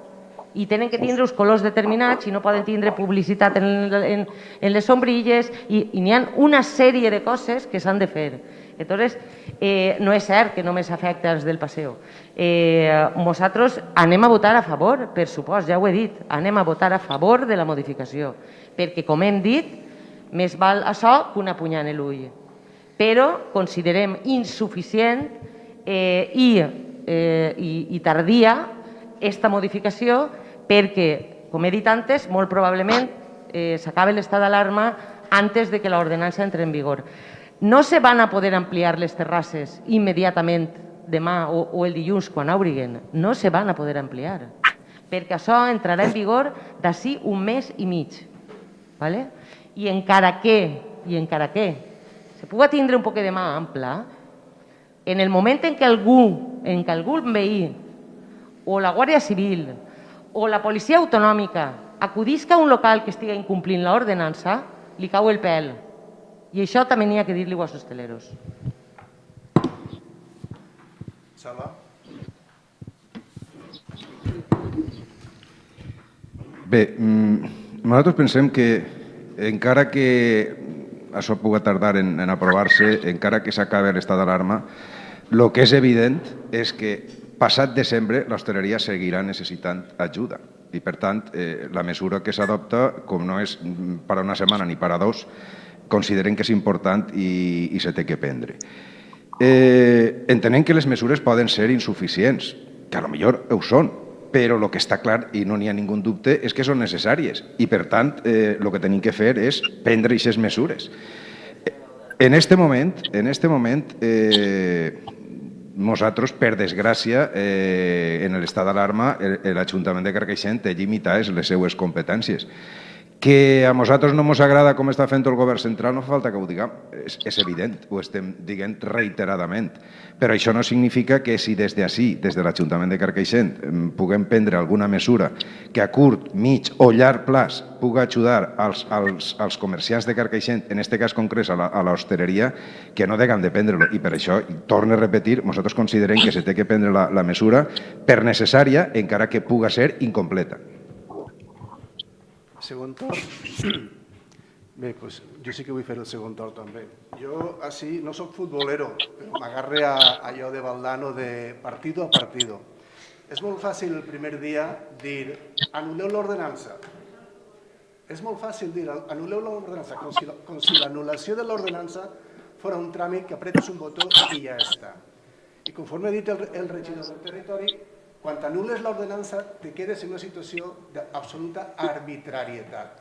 i tenen que tindre uns colors determinats i no poden tindre publicitat en les sombrilles i n'hi ha una sèrie de coses que s'han de fer. Entonces, no és cert que només afecta als del Paseo. Nosaltres anem a votar a favor, per supost, ja ho he dit, anem a votar a favor de la modificació, perquè, com hem dit, més val això que una punyada en l'ull. Però considerem insuficient i tardia aquesta modificació perquè, com he dit antes, molt probablement s'acabe l'estat d'alarma antes de que l'ordenança entre en vigor. No se van a poder ampliar les terrasses immediatament demà o el dilluns quan obriguen. No se van a poder ampliar, perquè això entrarà en vigor d'ací 1 mes i mig. I encara que se puga tindre un poc de mà ampla, en el moment en què algun veí o la Guàrdia Civil o la Policia Autonòmica acudisca a un local que estigui incomplint l'ordenança, li cau el pèl. I això també n'hi ha que dir-li als hosteleros. Sala. Bé, nosaltres pensem que encara que això pugui tardar en aprovar-se, encara que s'acabi l'estat d'alarma, el que és evident és que passat desembre l'hostaleria seguirà necessitant ajuda i, per tant, la mesura que s'adopta, com no és per a una setmana ni per a 2, considerem que és important i se té que prendre. Entenem que les mesures poden ser insuficients, que potser ho són, però el que està clar, i no n'hi ha ningú dubte, és que són necessàries i, per tant, el que tenim que fer és prendre aquestes mesures. En aquest moment, nosaltres, per desgràcia, en l'estat d'alarma, l'Ajuntament de Carcaixent té limitades les seues competències. Que a nosaltres no ens agrada com està fent el govern central, no fa falta que ho diguem, és evident, ho estem dient reiteradament. Però això no significa que si des d'ací, des de l'Ajuntament de Carcaixent, puguem prendre alguna mesura que a curt, mig o llarg plaç pugui ajudar als comerciants de Carcaixent, en aquest cas concret a l'hostaleria, que no deguem de prendre-lo. I per això, torno a repetir, nosaltres considerem que se té que prendre la mesura per necessària, encara que pugui ser incompleta. Segon torn. Bé, doncs jo sí que vull fer el segon torn també. Jo així no soc futbolero, però m'agarre a allò de Valdano de partido a partido. És molt fàcil el primer dia dir anul·leu l'ordenança. És molt fàcil dir anul·leu l'ordenança, com si l'anul·lació de l'ordenança fos un tràmit que apretes un botó i ja està. I conforme ha dit el regidor del territori, quan anul·les l'ordenança te quedes en una situació d'absoluta arbitrarietat.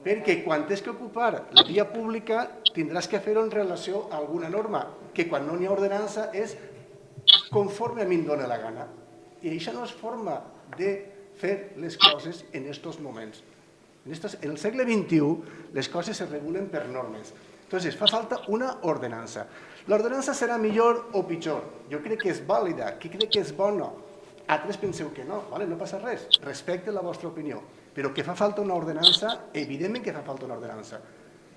Perquè quan tens que ocupar la via pública tindràs que fer-ho en relació a alguna norma, que quan no n'hi ha ordenança és conforme a mi em dóna la gana. I això no és forma de fer les coses en aquests moments. En el segle XXI les coses se regulen per normes. Entonces, fa falta una ordenança. L'ordenança serà millor o pitjor. Jo crec que és vàlida, que crec que és bona. Altres penseu que no, no passa res, respecte la vostra opinió, però que fa falta una ordenança, evidentment que fa falta una ordenança,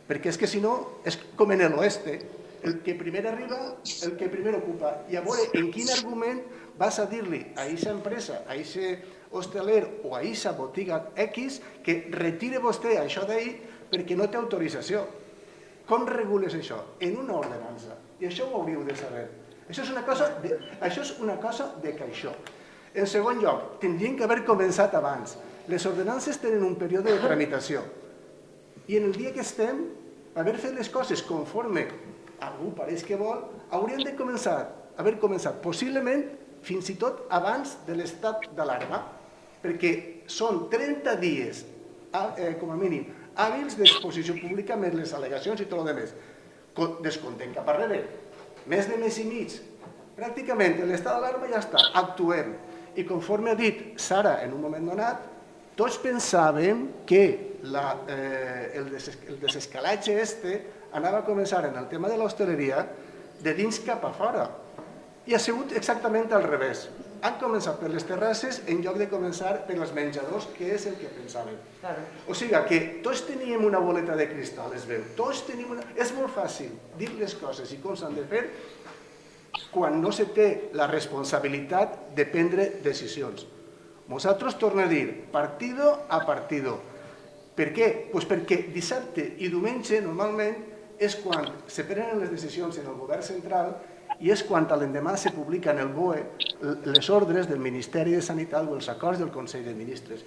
perquè és que si no és com en l'oeste, el que primer arriba, el que primer ocupa, i a veure en quin argument vas a dir-li a aquesta empresa, a aquest hosteler o a aquesta botiga X que retire vostè això d'ahir perquè no té autorització. Com regules això? En una ordenança, i això ho hauríeu de saber. Això és una cosa de caixó. En segon lloc, tindrien que haver començat abans. Les ordenances tenen un període de tramitació. I en el dia que estem, haver fet les coses conforme algú pareix que vol, haurien de començar haver començat, possiblement fins i tot abans de l'estat d'alarma, perquè són 30 dies, com a mínim, hàbils d'exposició pública més les al·legacions i tot el més. Descomptem cap arrere. Més de mes i mig. Pràcticament l'estat d'alarma ja està, actuem. I conforme ha dit Sara en un moment donat, tots pensàvem que el desescalatge anava a començar en el tema de l'hostaleria de dins cap a fora. I ha sigut exactament al revés. Han començat per les terrasses en lloc de començar per els menjadors, que és el que pensàvem. O sigui que tots teníem una boleta de cristal, es veu. És molt fàcil dir les coses i com s'han de fer quan no se té la responsabilitat de prendre decisions. Nosaltres tornem a dir, partido a partido. Per què? Doncs perquè dissabte i diumenge normalment és quan se prenen les decisions en el govern central i és quan l'endemà se publica en el BOE les ordres del Ministeri de Sanitat o els acords del Consell de Ministres.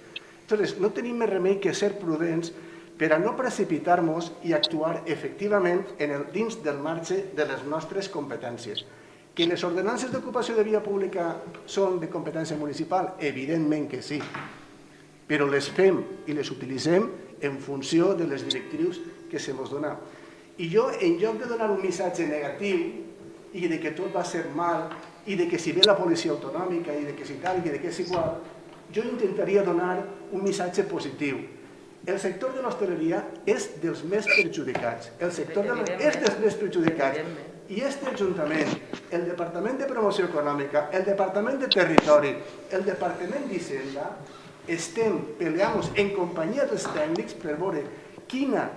Llavors, no tenim més remei que ser prudents per a no precipitar-nos i actuar efectivament dins del marge de les nostres competències. Que les ordenances d'ocupació de via pública són de competència municipal? Evidentment que sí, però les fem i les utilitzem en funció de les directrius que se ens donen. I jo, en lloc de donar un missatge negatiu i de que tot va ser mal i de que si ve la policia autonòmica i de que si tal i de que és igual, jo intentaria donar un missatge positiu. El sector de l'hostaleria és dels més perjudicats. És dels més perjudicats. I este Ajuntament, el Departament de Promoció Econòmica, el Departament de Territori, el Departament d'Hisenda, estem peleant-nos en companyia dels tècnics per veure quina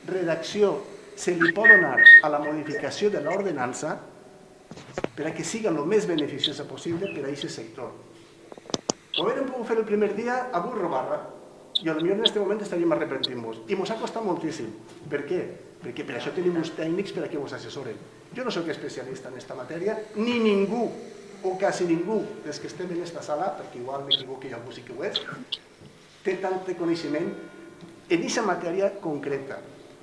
redacció se li pot donar a la modificació de l'ordenança per a que siga el més beneficiosa possible per a aquest sector. Ho hauríem pogut fer el primer dia a burro barra i potser en aquest moment estaríem arrepentint-nos. I ens ha costat moltíssim. Per què? Perquè per això tenim uns tècnics per a que ens assessoren. Jo no soc especialista en aquesta matèria, ni ningú, o quasi ningú, dels que estem en aquesta sala, perquè igual m'equivoco i algú sí que ho és, té tant de coneixement en aquesta matèria concreta.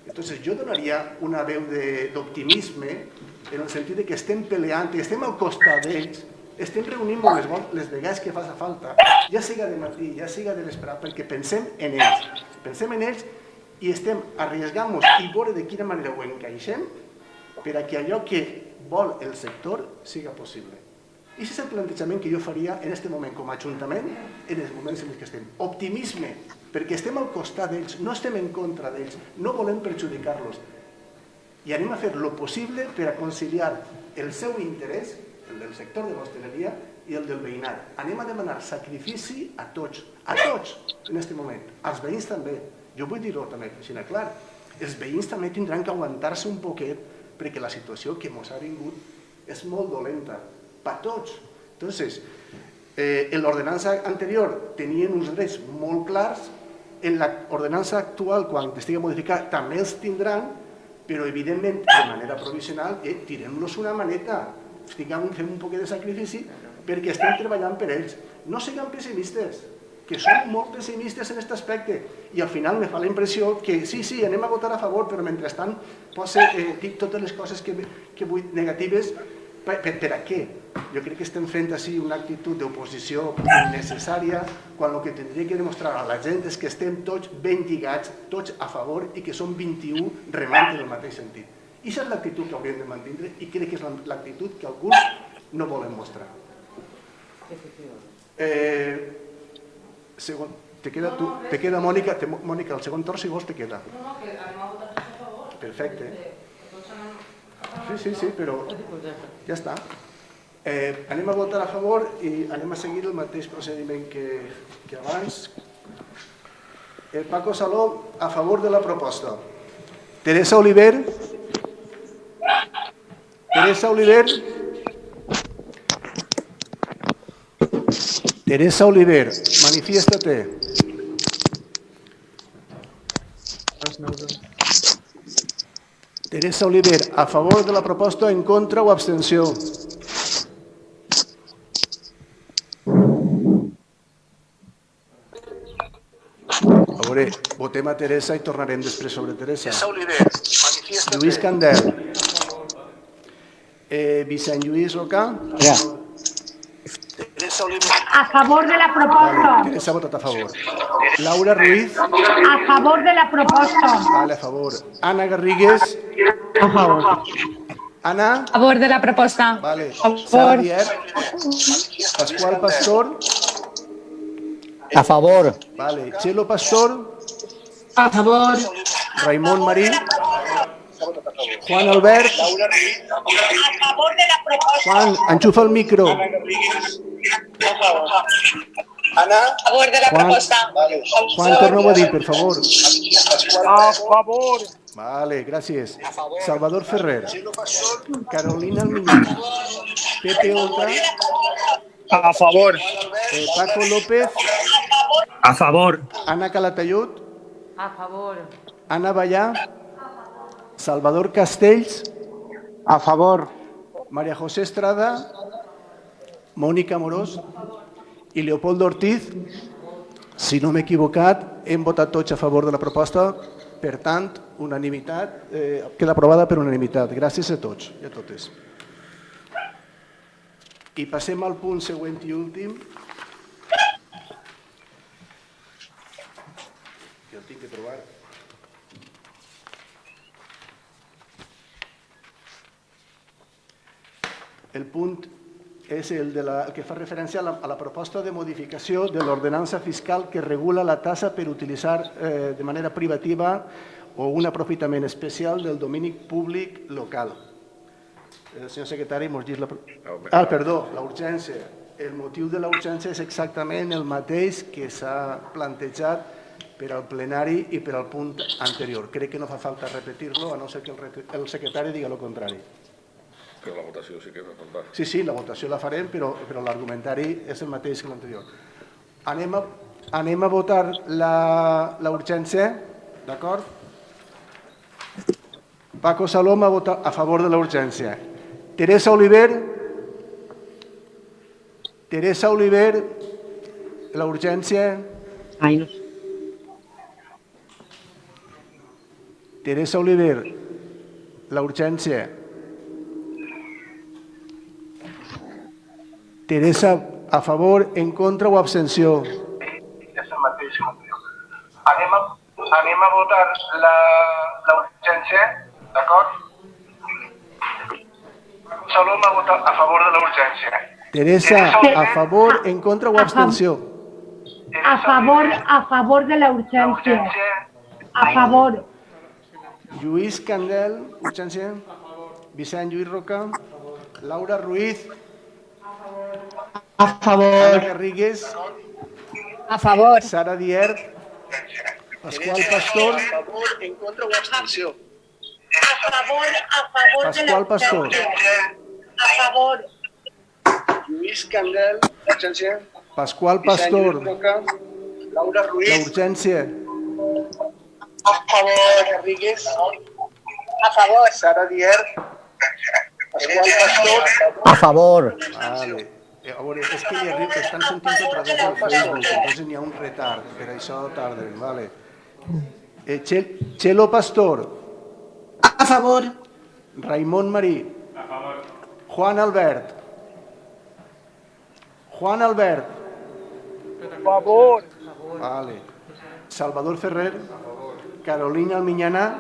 Entonces, jo donaria una veu d'optimisme en el sentit que estem peleant, que estem al costat d'ells, estem reunint-nos les vegades que faci falta, ja siga de matí, ja siga de vesprà, perquè pensem en ells. Pensem en ells i estem arriesgant-nos i veure de quina manera ho encaixem per a que allò que vol el sector siga possible. I aquest és el plantejament que jo faria en aquest moment com a Ajuntament, en els moments en què estem. Optimisme, perquè estem al costat d'ells, no estem en contra d'ells, no volem perjudicar-los. I anem a fer el possible per a conciliar el seu interès, el del sector de l'hostaleria i el del veïnat. Anem a demanar sacrifici a tots en aquest moment, als veïns també. Jo vull dir-ho també, així clar, els veïns també tindran que aguantar-se un poquet perquè la situació que ens ha vingut és molt dolenta, per tots. Entonces, en l'ordenança anterior tenien uns drets molt clars, en l'ordenança actual, quan estigui modificat, també els tindran, però evidentment, de manera provisional, tirem-los una maneta, fem un poquet de sacrifici perquè estem treballant per ells. No siguem pessimistes, que som molt pessimistes en aquest aspecte i al final me fa la impressió que sí, anem a votar a favor, però mentrestant dic totes les coses que vull negatives. Per a què? Jo crec que estem fent així una actitud d'oposició innecessària quan el que tindria que demostrar a la gent és que estem tots ben lligats, tots a favor i que som 21 remant en el mateix sentit. I aquesta és l'actitud que hauríem de mantenir i crec que és l'actitud que alguns no volen mostrar. Te queda Mònica, el segon torn si vols te queda. No, que anem a votar a favor. Perfecte. Sí, però ja està. Anem a votar a favor i anem a seguir el mateix procediment que abans. Paco Saló, a favor de la proposta. Teresa Oliver. Teresa Oliver, manifiéstate. Teresa Oliver, a favor de la proposta, en contra o abstenció? A veure, votem a Teresa i tornarem després sobre Teresa. Teresa Oliver, manifiéstate. Lluís Candel. Vicent Lluís Roca. A favor de la proposta. Teresa ha votat a favor. Laura Ruiz. A favor de la proposta. Vale, a favor. Ana Garrigues. A favor. Ana. A favor de la proposta. Vale. A Sara favor. Dier. Pascual Pastor. A favor. Vale. Txelo Pastor. A favor. Raimon Marí. Juan Albert. A favor de la proposta. Juan, enxufa el micro. Ana. A favor de la Juan. proposta. Juan, torna-ho a dir, per favor. A favor. Vale, gràcies. Salvador Ferrer. Carolina Alminyà. Pepe Oltra. A favor. Paco López. A favor. Ana Calatayud. A favor. Ana Ballà. Salvador Castells. A favor. María José Estrada. Mónica Amorós. I Leopoldo Ortiz. Si no m'he equivocat, hem votat tots a favor de la proposta. Per tant, unanimitat, queda aprovada per unanimitat. Gràcies a tots i a totes. I passem al punt següent i últim. Jo el tinc que trobar. El punt és el que fa referència a la proposta de modificació de l'ordenança fiscal que regula la tassa per utilitzar de manera privativa o un aprofitament especial del domini públic local. El senyor secretari ens diu la urgència. El motiu de la urgència és exactament el mateix que s'ha plantejat per al plenari i per al punt anterior. Crec que no fa falta repetir-lo, a no ser que el secretari digui el contrari. Però la votació sí que fa falta. Sí, la votació la farem, però l'argumentari és el mateix que l'anterior. Anem a votar la urgència, d'acord? Paco Salom ha votat a favor de la urgència. Teresa Oliver, la urgència. Teresa Oliver, la urgència. Teresa, a favor, en contra o abstenció? És el mateix com diu. Anem a votar la urgència, d'acord? Salom ha votat a favor de la urgència. Teresa, a favor, en contra o abstenció? A favor de la urgència. A favor. Lluís Candel, urgència. Vicent Lluís Roca. Laura Ruiz. A favor. Ana Garrigues. A favor. Sara Dier. Pascual Pastor. A favor, en contra o abstenció. A favor de la Pascual Pastor. A favor. Lluís Candel, urgència. Pascual Pastor. Laura Ruiz. La urgència. A favor. Garrigues. A favor. Sara Dier. Pascual Pastor. A favor. Vale. A veure, és que li arriba, estan sentint a través del Facebook, entonces n'hi ha un retard, per això tarden, vale. Txelo Pastor. A favor. Raimon Marí. A favor. Juan Albert. A favor. Vale. Salvador Ferrer. Carolina Alminyana.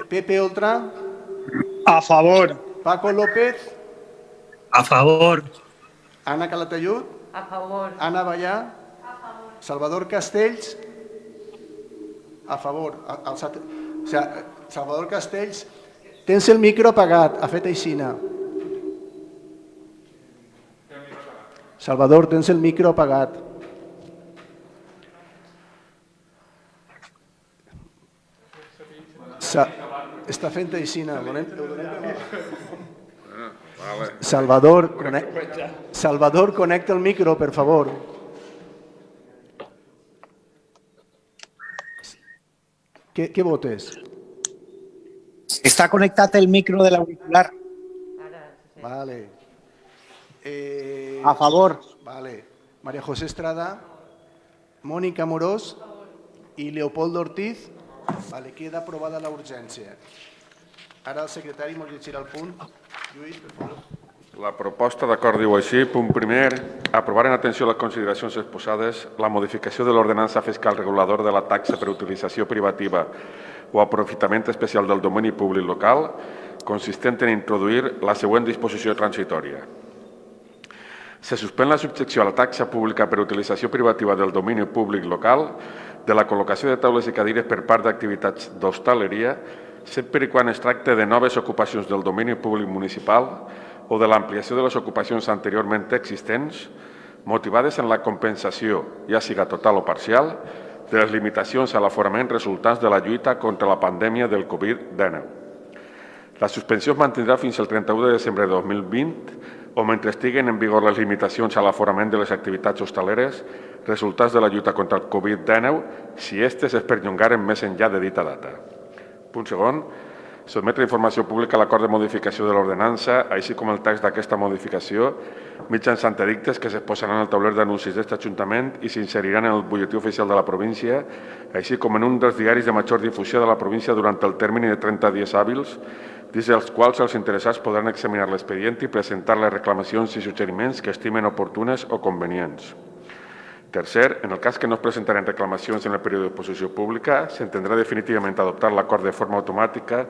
Pepe Oltra. A favor. Paco López. A favor. Ana Calatayud. A favor. Ana Ballà. A favor. Salvador Castells. A favor. Salvador Castells, tens el micro apagat, ha fet aixina. Salvador, tens el micro apagat. Està fent aixina. Salvador, connecta el micro, per favor. Què votes? Està connectat el micro de l'auricular. Vale. A favor. Vale. María José Estrada, Mónica Amorós i Leopoldo Ortiz. Vale, queda aprovada la urgència. Ara el secretari ens llegirà el punt. Lluís, per favor. La proposta d'acord diu així. Punt primer, aprovar en atenció a les consideracions exposades la modificació de l'ordenança fiscal reguladora de la taxa per utilització privativa o aprofitament especial del domini públic local, consistent en introduir la següent disposició transitòria. Se suspèn la subjecció a la taxa pública per utilització privativa del domini públic local de la col·locació de taules i cadires per part d'activitats d'hostaleria, sempre quan es tracta de noves ocupacions del domini públic municipal o de l'ampliació de les ocupacions anteriorment existents, motivades en la compensació, ja siga total o parcial, de les limitacions a l'aforament resultants de la lluita contra la pandèmia del Covid-19. La suspensió es mantindrà fins al 31 de desembre de 2020 o mentre estiguen en vigor les limitacions a l'aforament de les activitats hostaleres resultats de la lluita contra el Covid-19 si aquestes es perllongaren més enllà de dita data. Punt segon, sotmetre informació pública a l'acord de modificació de l'ordenança, així com el text d'aquesta modificació, mitjançant edictes que s'exposaran al tauler d'anuncis d'aquest Ajuntament i s'inseriran en el butlletí oficial de la província, així com en un dels diaris de major difusió de la província durant el termini de 30 dies hàbils, dins dels quals els interessats podran examinar l'expedient i presentar les reclamacions i suggeriments que estimen oportunes o convenients. Tercer, en el cas que no es presentaren reclamacions en el període d'exposició pública, s'entendrà definitivament adoptar l'acord de forma automàtica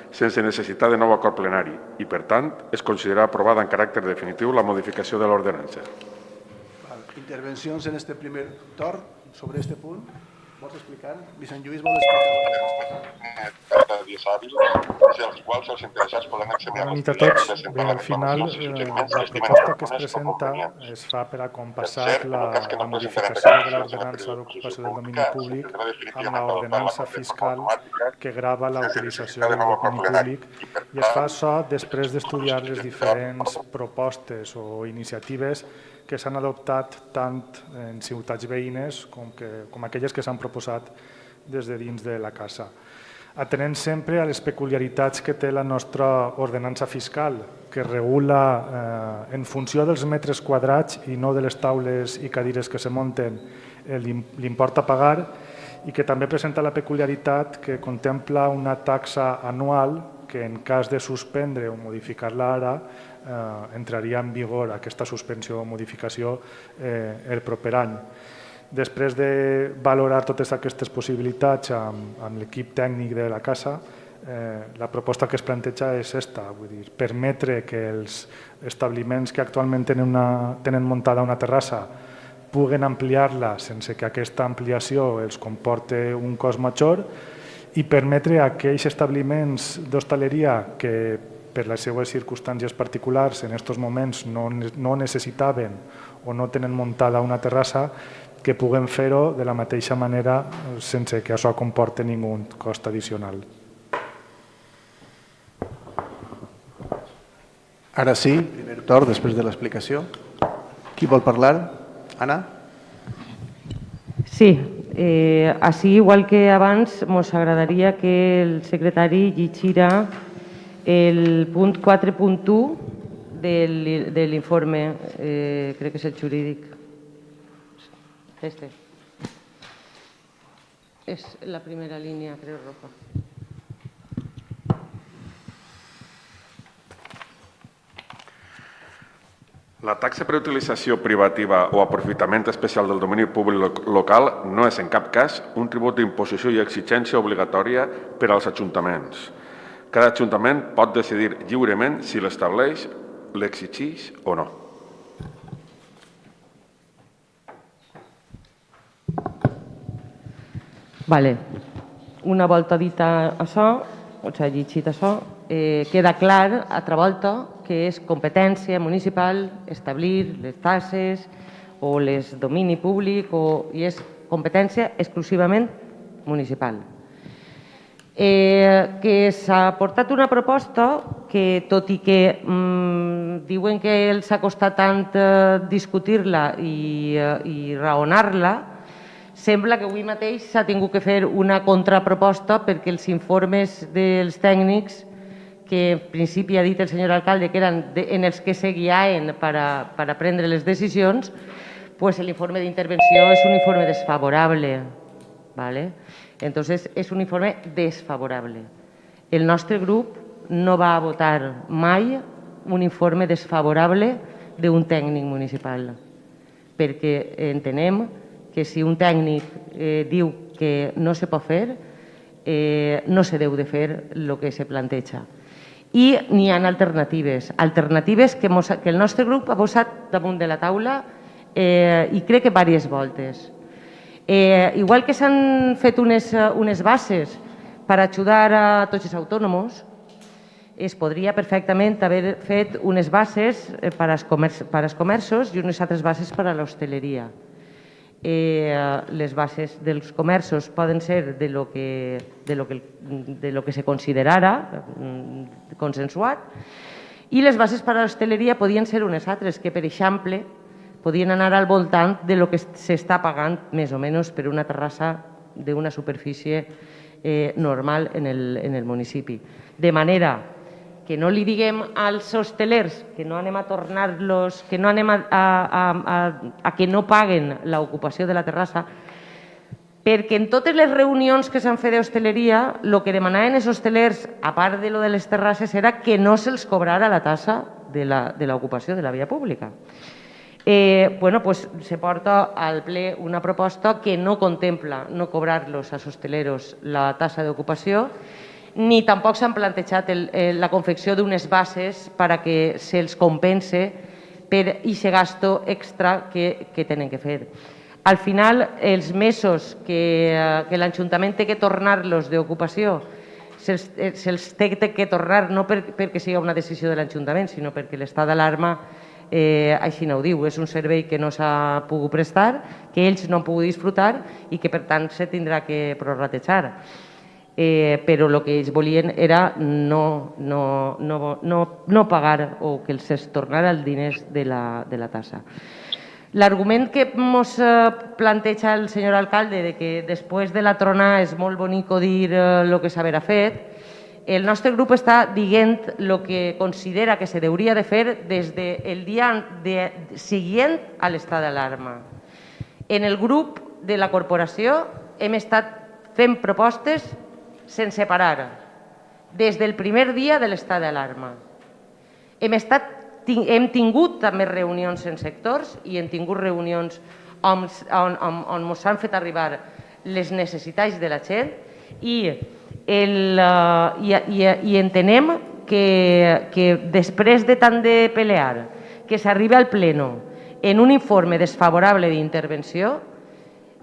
sense necessitat de nou acord plenari i, per tant, es considera aprovada en caràcter definitiu la modificació de l'ordenança. Intervencions en este primer torn sobre este punt. Vols explicar? Vicent Lluís vol explicar. 30 dies hàbils, des dels quals els interessats poden examinar... Bona nit a tots. Bé, al final, la proposta que es presenta es fa per a compassar la modificació de l'ordenança d'ocupació del domini públic amb l'ordenança fiscal que grava la utilització del domini públic i es fa això després d'estudiar les diferents propostes o iniciatives que s'han adoptat tant en ciutats veïnes com aquelles que s'han proposat des de dins de la casa. Atenent sempre a les peculiaritats que té la nostra ordenança fiscal, que regula en funció dels metres quadrats i no de les taules i cadires que se munten l'import a pagar i que també presenta la peculiaritat que contempla una taxa anual que en cas de suspendre o modificar-la ara entraria en vigor aquesta suspensió o modificació el proper any. Després de valorar totes aquestes possibilitats amb l'equip tècnic de la casa, la proposta que es planteja és aquesta, vull dir, permetre que els establiments que actualment tenen muntada una terrassa puguen ampliar-la sense que aquesta ampliació els comporte un cost major i permetre a aquells establiments d'hostaleria que per les seues circumstàncies particulars en aquests moments no necessitaven o no tenen muntada una terrassa que puguen fer-ho de la mateixa manera sense que això comporti ningú cost addicional. Ara sí, primer torn, després de l'explicació. Qui vol parlar? Anna? Sí, així, igual que abans, ens agradaria que el secretari llegirà el punt 4.1 de l'informe, crec que és el jurídic. És la primera línia, creu, roja. La taxa per utilització privativa o aprofitament especial del domini públic local no és en cap cas un tribut d'imposició i exigència obligatòria per als ajuntaments. Cada ajuntament pot decidir lliurement si l'estableix, l'exigeix o no. Vale. Una volta dit això, o sigui, llegit això, queda clar, altra volta, que és competència municipal establir les taxes o les domini públic i és competència exclusivament municipal. Que s'ha portat una proposta que, tot i que diuen que els ha costat tant discutir-la i raonar-la, sembla que avui mateix s'ha tingut que fer una contraproposta perquè els informes dels tècnics que en principi ha dit el senyor alcalde que eren en els que se guiaven per a prendre les decisions, l'informe d'intervenció és un informe desfavorable. Entonces, és un informe desfavorable. El nostre grup no va a votar mai un informe desfavorable d'un tècnic municipal, perquè entenem que si un tècnic diu que no se pot fer, no se deu de fer el que se planteja. I n'hi ha alternatives, alternatives que el nostre grup ha posat damunt de la taula i crec que diverses voltes. Igual que s'han fet unes bases per ajudar a tots els autònoms, es podria perfectament haver fet unes bases per als comerços i unes altres bases per a l'hostaleria. Les bases dels comerços poden ser de lo que se considerara consensuat i les bases per a l'hostaleria podien ser unes altres que, per exemple, podien anar al voltant de lo que s'està pagant més o menys per una terrassa d'una superfície normal en el municipi. De manera que no li diguem als hostelers que no anem a tornar-los, que no anem a que no paguen l'ocupació de la terrassa, perquè en totes les reunions que s'han fet d'hostaleria el que demanaven els hostelers, a part de lo de les terrasses, era que no se'ls cobrara la tassa de l'ocupació de la via pública. Se porta al ple una proposta que no contempla no cobrar-los als hosteleros la tassa d'ocupació, ni tampoc s'han plantejat la confecció d'unes bases perquè se'ls compense per aquest gasto extra que tenen que fer. Al final, els mesos que l'Ajuntament té que tornar-los d'ocupació, se'ls té que tornar no perquè sigui una decisió de l'Ajuntament, sinó perquè l'estat d'alarma així no ho diu. És un servei que no s'ha pogut prestar, que ells no han pogut disfrutar i que, per tant, se tindrà que prorratejar. Però el que ells volien era no pagar o que els tornara els diners de la tassa. L'argument que ens planteja el senyor alcalde de que després de la trona és molt bonic dir el que s'haurà fet, el nostre grup està dient el que considera que se hauria de fer des del dia següent a l'estat d'alarma. En el grup de la corporació hem estat fent propostes sense parar, des del primer dia de l'estat d'alarma. Hem tingut també reunions en sectors i hem tingut reunions on ens han fet arribar les necessitats de la gent i entenem que després de tant de pelear, que s'arribi al pleno en un informe desfavorable d'intervenció,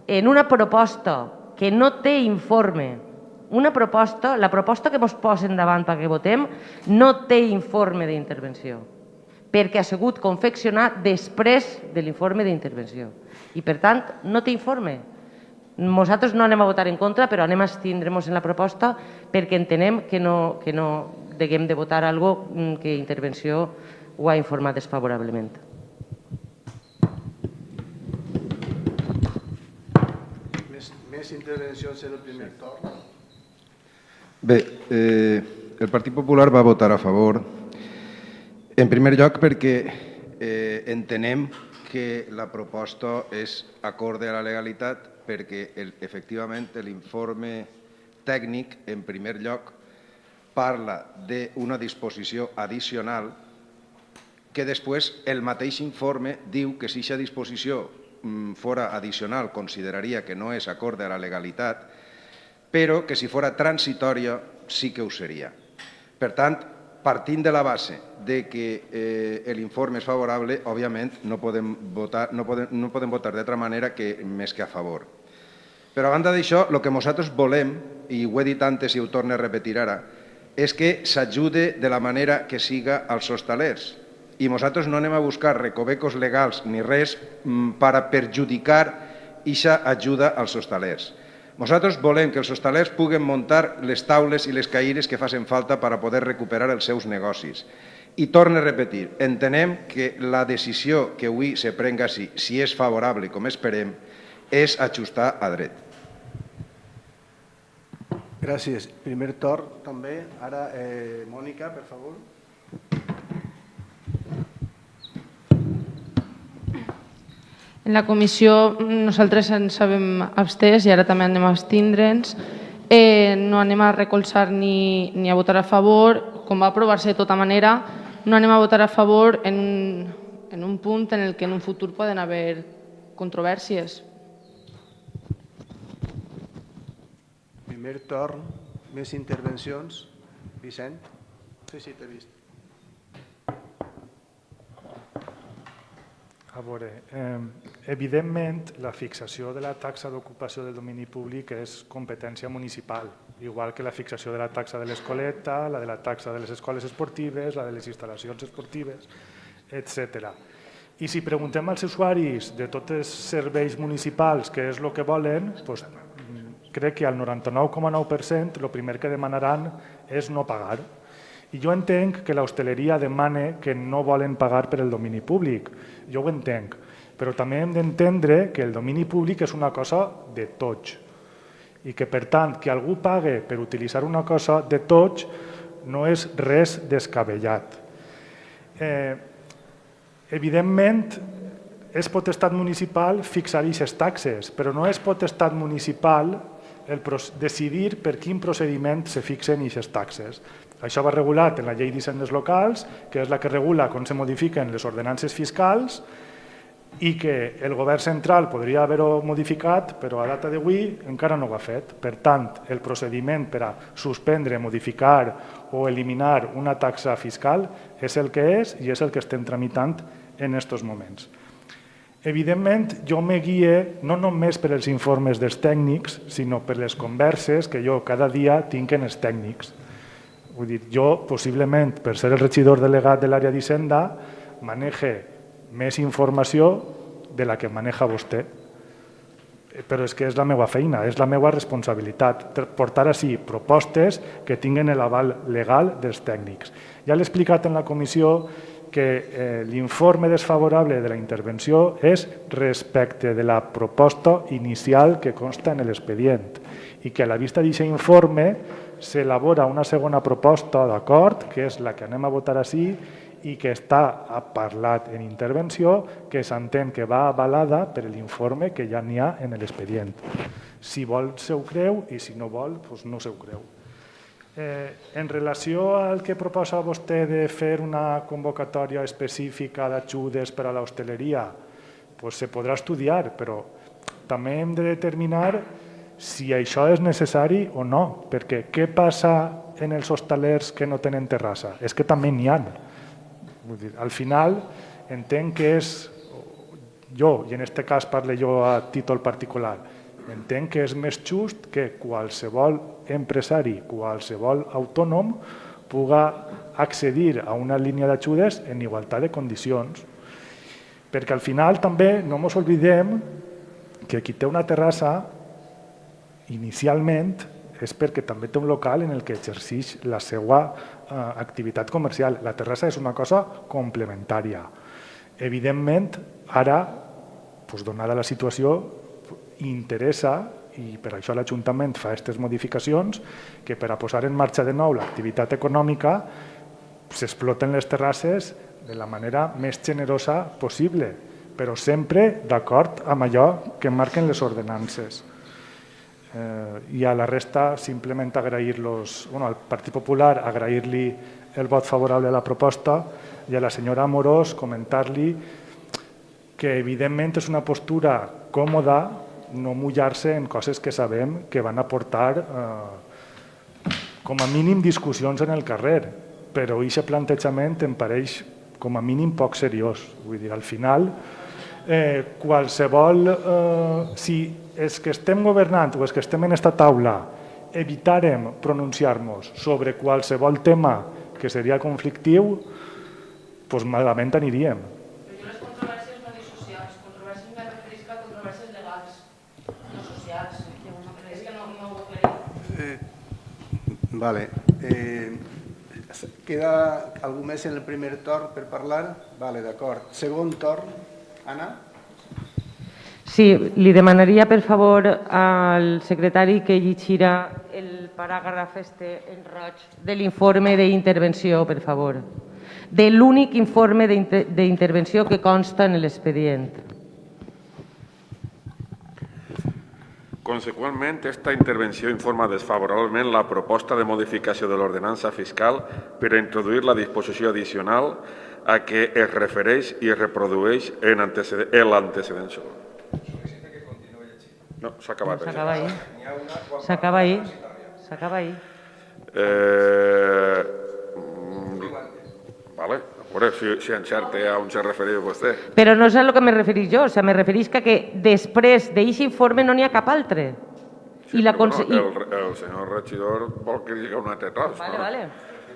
en una proposta que no té informe, la proposta que ens posen davant perquè votem no té informe d'intervenció, perquè ha sigut confeccionat després de l'informe d'intervenció i, per tant, no té informe. Nosaltres no anem a votar en contra, però anem a abstindre'ns en la proposta perquè entenem que no haguem de votar alguna cosa que intervenció ho ha informat desfavorablement. Més intervencions en el primer torn? Bé, el Partit Popular va votar a favor, en primer lloc perquè entenem que la proposta és acorde a la legalitat, perquè efectivament l'informe tècnic, en primer lloc, parla d'una disposició addicional que després el mateix informe diu que si aquesta disposició fora addicional consideraria que no és acorde a la legalitat, però que si fora transitòria sí que ho seria. Per tant, partint de la base de que l'informe és favorable, òbviament no podem votar d'altra manera que més que a favor. Però a banda d'això, el que nosaltres volem, i ho he dit antes i ho torno a repetir ara, és que s'ajude de la manera que siga als hostalers. I nosaltres no anem a buscar recovecos legals ni res per a perjudicar aquesta ajuda als hostalers. Nosaltres volem que els hostalers puguen muntar les taules i les caires que facin falta per a poder recuperar els seus negocis. I torno a repetir, entenem que la decisió que avui se prenga si és favorable, com esperem, és ajustar a dret. Gràcies. Primer torn també. Ara, Mònica, per favor. En la comissió nosaltres ens sabem abstès i ara també anem a abstindre'ns no anem a recolzar ni a votar a favor, com va aprovar-se de tota manera, no anem a votar a favor en un punt en el que en un futur poden haver controvèrsies. Primer torn, més intervencions. Vicent? Sí, t'he vist. A veure, evidentment, la fixació de la taxa d'ocupació del domini públic és competència municipal, igual que la fixació de la taxa de l'escoleta, la de la taxa de les escoles esportives, la de les instal·lacions esportives, etc. I si preguntem als usuaris de tots els serveis municipals què és el que volen, doncs, crec que al 99,9% el primer que demanaran és no pagar. I jo entenc que l'hostaleria demana que no volen pagar per el domini públic. Jo ho entenc, però també hem d'entendre que el domini públic és una cosa de tots i que, per tant, que algú pague per utilitzar una cosa de tots no és res descabellat. Evidentment, és potestat municipal fixar aquestes taxes, però no és potestat municipal decidir per quin procediment se fixen aquestes taxes. Això va regulat en la llei d'hisendes locals, que és la que regula com se modifiquen les ordenances fiscals i que el govern central podria haver-ho modificat, però a data d'avui encara no ho ha fet. Per tant, el procediment per a suspendre, modificar o eliminar una taxa fiscal és el que és i és el que estem tramitant en aquests moments. Evidentment, jo me guie no només per els informes dels tècnics, sinó per les converses que jo cada dia tinc amb els tècnics. Vull dir, jo, possiblement, per ser el regidor delegat de l'àrea d'Hisenda, manege més informació de la que maneja vostè. Però és que és la meva feina, és la meva responsabilitat, portar així propostes que tinguen l'aval legal dels tècnics. Ja l'he explicat en la comissió que l'informe desfavorable de la intervenció és respecte de la proposta inicial que consta en l'expedient i que a la vista d'aquest informe s'elabora una segona proposta d'acord, que és la que anem a votar així i que està parlat en intervenció, que s'entén que va avalada per l'informe que ja n'hi ha en l'expedient. Si vol, se ho creu, i si no vol, doncs no se ho creu. En relació al que proposa vostè de fer una convocatòria específica d'ajudes per a l'hostaleria, doncs se podrà estudiar, però també hem de determinar si això és necessari o no, perquè què passa en els hostalers que no tenen terrassa? És que també n'hi ha. Al final, entenc que és, jo, i en aquest cas parlo jo a títol particular, entenc que és més just que qualsevol empresari, qualsevol autònom puga accedir a una línia d'ajudes en igualtat de condicions. Perquè al final també no ens oblidem que qui té una terrassa inicialment és perquè també té un local en el que exerceix la seva activitat comercial. La terrassa és una cosa complementària. Evidentment, ara, donada la situació, interessa, i per això l'Ajuntament fa aquestes modificacions, que per a posar en marxa de nou l'activitat econòmica s'exploten les terrasses de la manera més generosa possible, però sempre d'acord amb allò que marquen les ordenances. I a la resta simplement agrair-los, al Partit Popular agrair-li el vot favorable a la proposta i a la senyora Amorós comentar-li que evidentment és una postura còmoda no mullar-se en coses que sabem que van aportar com a mínim discussions en el carrer, però aquest plantejament em pareix com a mínim poc seriós. Vull dir, al final, qualsevol... Si els que estem governant o els que estem en aquesta taula evitàrem pronunciar-nos sobre qualsevol tema que seria conflictiu, doncs malament aniríem. Però jo les controvèrsies no dic socials, controvèrsies me referisc a controvèrsies legals, no socials. És que no ho aclarim. Vale. Queda algú més en el primer torn per parlar? Vale, d'acord. Segon torn. Anna? Sí, li demanaria, per favor, al secretari que llegirà el paràgraf en roig de l'informe d'intervenció, per favor. De l'únic informe d'intervenció que consta en l'expedient. Conseqüentment, esta intervenció informa desfavorablement la proposta de modificació de l'ordenança fiscal per a introduir la disposició addicional a què es refereix i es reprodueix en l'antecedent següent. No, s'ha acabat. S'acaba ahir. S'acaba ahir. S'acaba ahir. Vale, a veure si encerte a on se refereix vostè. Però no és a lo que me referís jo, o sigui, me referís que després d'aquest informe no n'hi ha cap altre. Sí, però el senyor regidor vol que digui un altre tros. Vale.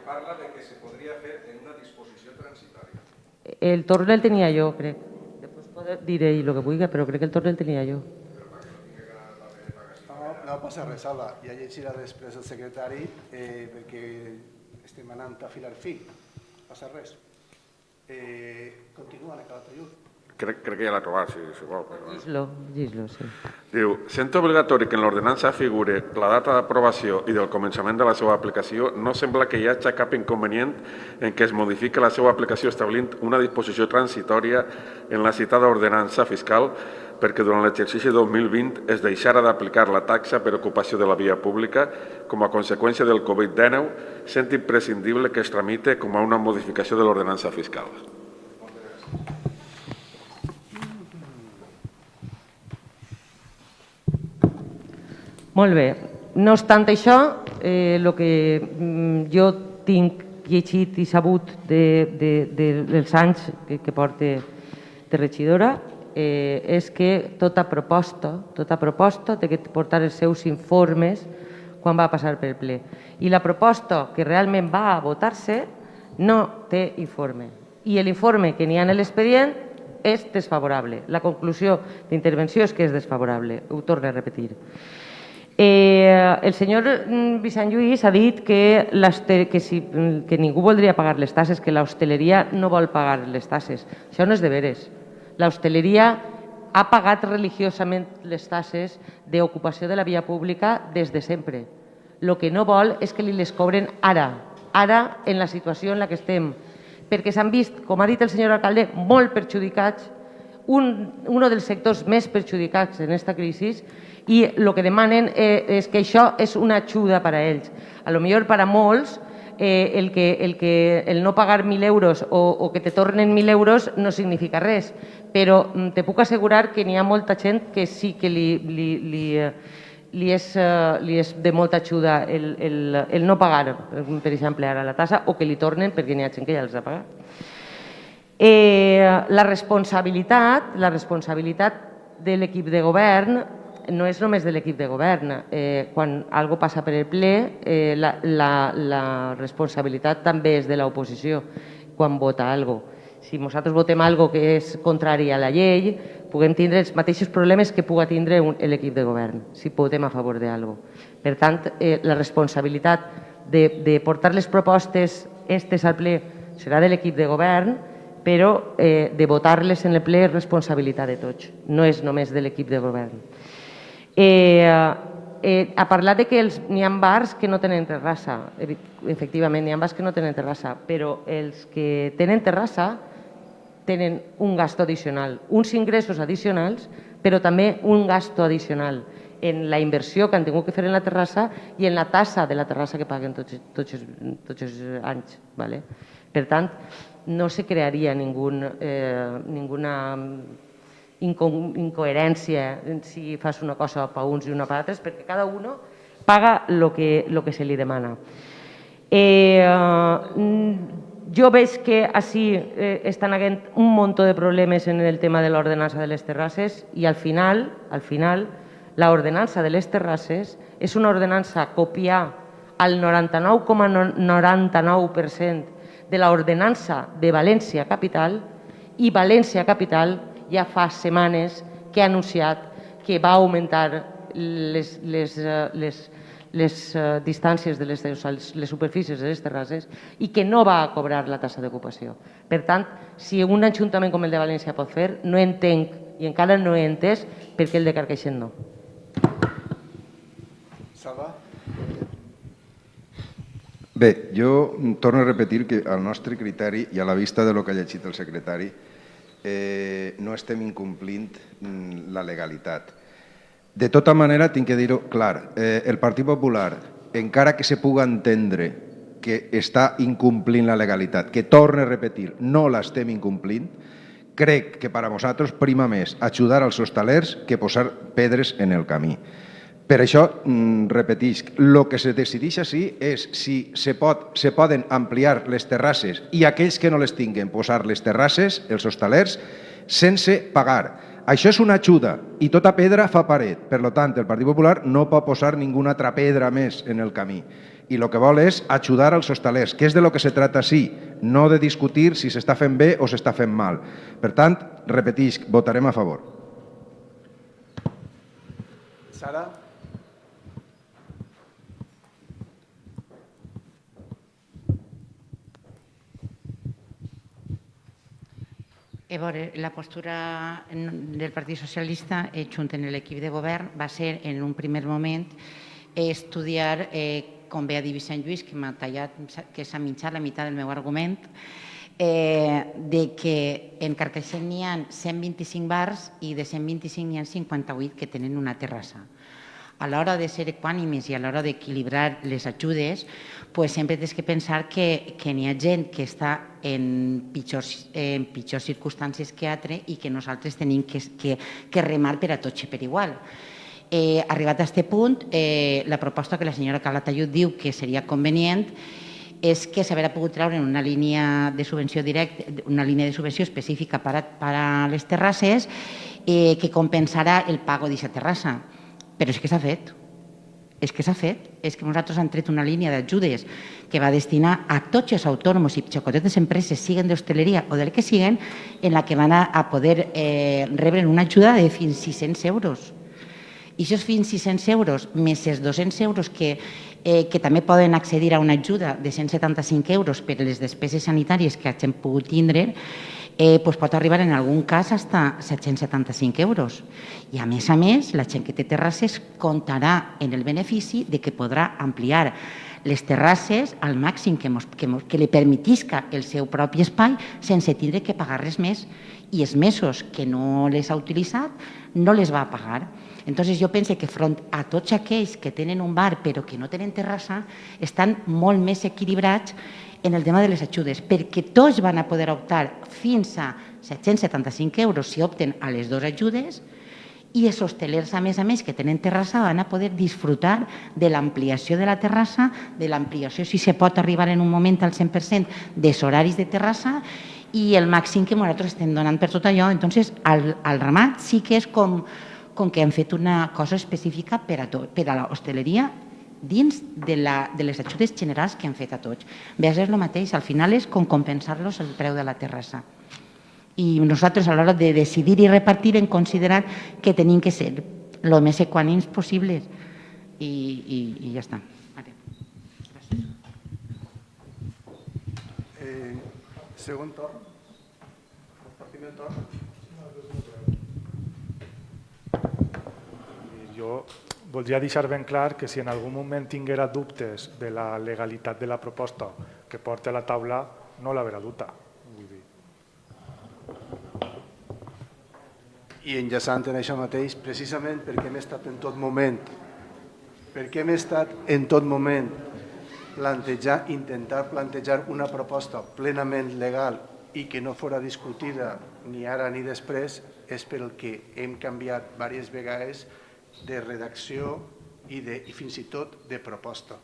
Parla de que se podria fer en una disposició transitòria. El torn el tenia jo, crec. Després diré el que vulgui, però crec que el torn el tenia jo. No passa res, Alba. Ja llegirà després el secretari perquè estem anant a filar fi. Passa res. Continua en aquest ajut. Crec que ja l'ha trobat, si vol. Llegis-lo, sí. Diu, sent obligatori que en l'ordenança figure la data d'aprovació i del començament de la seva aplicació, no sembla que hi hagi cap inconvenient en què es modifiqui la seva aplicació establint una disposició transitòria en la citada ordenança fiscal perquè durant l'exercici 2020 es deixara d'aplicar la taxa per ocupació de la via pública com a conseqüència del Covid-19, sent imprescindible que es tramite com a una modificació de l'ordenança fiscal. Molt bé. No obstant això, el que jo tinc llegit i sabut dels anys que porto de regidora és que tota proposta té que portar els seus informes quan va passar per ple. I la proposta que realment va a votar-se no té informe. I l'informe que n'hi ha en l'expedient és desfavorable. La conclusió d'intervenció és que és desfavorable. Ho torno a repetir. El senyor Vicent Lluís ha dit que ningú voldria pagar les tasses, que l'hostaleria no vol pagar les tasses. Això no és de veres. L'hostaleria ha pagat religiosament les tasses d'ocupació de la via pública des de sempre. El que no vol és que li les cobren ara en la situació en la que estem, perquè s'han vist, com ha dit el senyor alcalde, molt perjudicats, un dels sectors més perjudicats en aquesta crisi, i el que demanen és que això és una ajuda per a ells. A lo millor per a molts el no pagar 1.000 euros o que te tornen 1.000 euros no significa res, però te puc assegurar que n'hi ha molta gent que sí que li és de molta ajuda el no pagar, per exemple, ara la tassa, o que li tornen perquè n'hi ha gent que ja els ha pagat. La responsabilitat de l'equip de govern no és només de l'equip de govern. Quan alguna cosa passa per el ple, la responsabilitat també és de l'oposició quan vota alguna cosa. Si nosaltres votem alguna cosa que és contrari a la llei, puguem tindre els mateixos problemes que pugui tindre l'equip de govern, si votem a favor d'alguna cosa. Per tant, la responsabilitat de portar les propostes al ple serà de l'equip de govern, però de votar-les en el ple és responsabilitat de tots, no és només de l'equip de govern. Ha parlat de que n'hi ha bars que no tenen terrassa. Efectivament, n'hi ha bars que no tenen terrassa, però els que tenen terrassa tenen un gasto addicional, uns ingressos addicionals, però també un gasto addicional en la inversió que han tingut que fer en la terrassa i en la tassa de la terrassa que paguen tots els anys. Per tant, no se crearia ninguna incoherència si fas una cosa per uns i una per altres, perquè cada un paga el que se li demana. Jo veig que així estan havent un munt de problemes en el tema de l'ordenança de les terrasses i al final l'ordenança de les terrasses és una ordenança copiar al 99,99% de l'ordenança de València Capital, i València Capital ja fa setmanes que ha anunciat que va augmentar les distàncies de les superfícies de les terrasses i que no va a cobrar la tassa d'ocupació. Per tant, si un ajuntament com el de València pot fer, no entenc, i encara no he entès, per què el de Carcaixent no. Salva? Bé, jo torno a repetir que al nostre criteri i a la vista del que ha llegit el secretari no estem incomplint la legalitat. De tota manera, tinc que dir-ho clar, el Partit Popular, encara que se puga entendre que està incomplint la legalitat, que torne a repetir, no l'estem incomplint, crec que per a nosaltres prima més ajudar als hostalers que posar pedres en el camí. Per això, repetisc, el que se decideix així és si se poden ampliar les terrasses i aquells que no les tinguen posar les terrasses, els hostalers, sense pagar. Això és una ajuda i tota pedra fa paret. Per tant, el Partit Popular no pot posar ninguna altra pedra més en el camí. I el que vol és ajudar als hostalers, que és de lo que se trata així, no de discutir si s'està fent bé o s'està fent mal. Per tant, repetisc, votarem a favor. Sara? A veure, la postura del Partit Socialista, junt en l'equip de govern, va ser, en un primer moment, estudiar, com bé ha dit Vicent Lluís, que m'ha tallat, que s'ha mitjat la meitat del meu argument, de que en Carcaixent n'hi ha 125 bars i de 125 n'hi ha 58 que tenen una terrassa. A l'hora de ser equànimes i a l'hora d'equilibrar les ajudes, sempre tens que pensar que n'hi ha gent que està en pitjors circumstàncies que altres i que nosaltres tenim que remar per a tots per igual. Arribat a aquest punt, la proposta que la senyora Calatayud diu que seria convenient és que s'haurà pogut treure una línia de subvenció directa, una línia de subvenció específica per a les terrasses que compensarà el pago d'aquesta terrassa. Però és que s'ha fet. És que s'ha fet. És que nosaltres hem tret una línia d'ajudes que va destinar a tots els autònoms i xocotetes empreses, siguen d'hostaleria o del que siguen, en la que van a poder rebre una ajuda de fins 600 euros. I aquests fins 600 euros, més els 200 euros que també poden accedir a una ajuda de 175 euros per les despeses sanitàries que hagin pogut tindre, pot arribar en algun cas fins a 775 euros. I a més, la gent que té terrasses comptarà en el benefici de que podrà ampliar les terrasses al màxim que li permetisca el seu propi espai sense tindre que pagar res més. I els mesos que no les ha utilitzat no les va pagar. Entonces jo penso que front a tots aquells que tenen un bar però que no tenen terrassa estan molt més equilibrats en el tema de les ajudes, perquè tots van a poder optar fins a 775 euros si opten a les dues ajudes i els hostelers, a més, que tenen terrassa, van a poder disfrutar de l'ampliació de la terrassa, de l'ampliació, si se pot arribar en un moment al 100% dels horaris de terrassa i el màxim que nosaltres estem donant per tot allò. Entonces, al ramat sí que és com que hem fet una cosa específica per a l'hostaleria dins de les ajudes generals que han fet a tots. Ve a ser el mateix, al final és com compensar-los el preu de la terrassa. I nosaltres a l'hora de decidir i repartir hem considerat que tenim que ser el més equànimes possibles i ja està. Segon torn. Primer torn. Jo voldria deixar ben clar que si en algun moment tinguera dubtes de la legalitat de la proposta que porta a la taula, no l'haurà duta. I enllaçant en això mateix, precisament perquè hem estat en tot moment, intentar plantejar una proposta plenament legal i que no fora discutida ni ara ni després, és per el que hem canviat diverses vegades de redacció i fins i tot de proposta.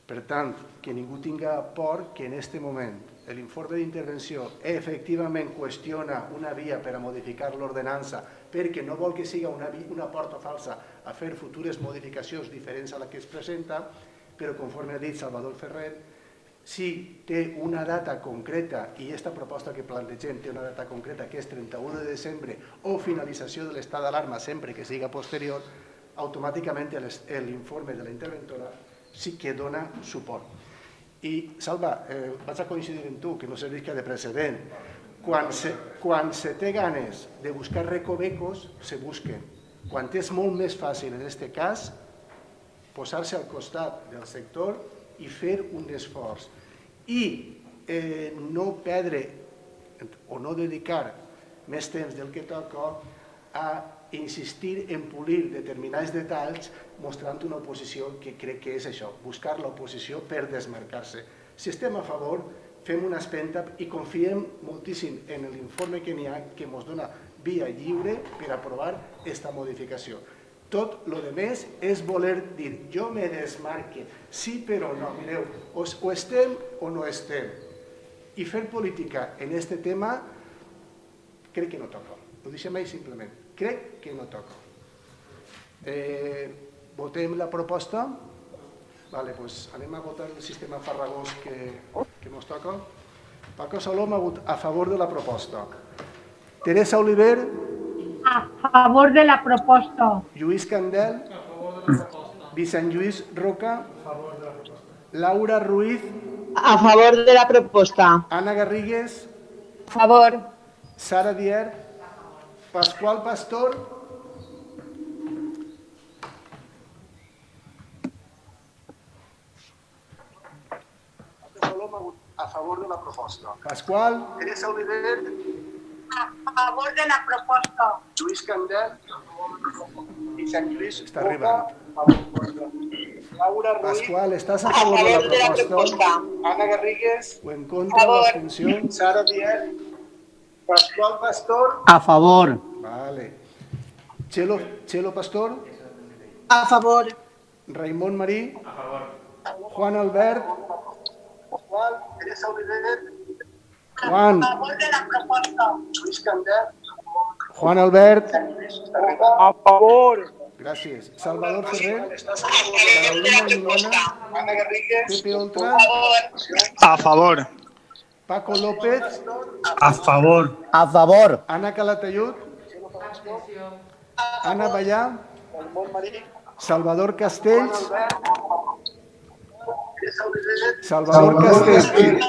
Per tant, que ningú tinga por que en aquest moment l'informe d'intervenció efectivament qüestiona una via per a modificar l'ordenança perquè no vol que sigui una porta falsa a fer futures modificacions diferents a la que es presenta, però conforme ha dit Salvador Ferrer, si té una data concreta i aquesta proposta que plantegem té una data concreta que és 31 de desembre o finalització de l'estat d'alarma sempre que siga posterior, automàticament l'informe de la interventora sí que dona suport. I, Salva, vaig a coincidir amb tu, que no servisca de precedent. Quan se té ganes de buscar recovecos, se busquen. Quan és molt més fàcil, en aquest cas, posar-se al costat del sector i fer un esforç. I no perdre o no dedicar més temps del que toca a insistir en polir determinats detalls mostrant una oposició que crec que és això, buscar l'oposició per desmarcar-se. Si estem a favor, fem una espenta i confiem moltíssim en l'informe que n'hi ha que ens dona via lliure per aprovar aquesta modificació. Tot el que més és voler dir, jo me desmarque, sí però no, mireu, o estem o no estem. I fer política en aquest tema crec que no toca. Ho deixem ahí simplement. Crec que no toca. Votem la proposta. Vale, pues anem a votar el sistema farragós que ens toca. Paco Salom ha votat a favor de la proposta. Teresa Oliver. A favor de la proposta. Lluís Candel. A favor de la proposta. Vicent Lluís Roca. A favor de la proposta. Laura Ruiz. A favor de la proposta. Ana Garrigues. A favor. Sara Dier. Pasqual Pastor. A favor de la proposta. Pasqual. Teresa Oliver. A favor de la proposta. Lluís Candel. Vicent Lluís està arribant. Laura Ruiz. Pasqual, estàs a favor de la proposta? Ana Garrigues. O en contra de l'abstenció? Sara Dier. Pasqual Pastor. A favor. Vale. Chelo Pastor. A favor. Raimon Marí. A favor. Juan Albert. Teresa Oliver. Juan. A favor de la proposta. Lluís Candel. Juan Albert. A favor. Gràcies. Salvador Ferrer. Carolina Miñana. Ana Garrigues. Pepe Oltra. A favor. Paco López. A favor. A favor. Ana Calatayud. Ana Ballà. Salvador Castells. Salvador Castells.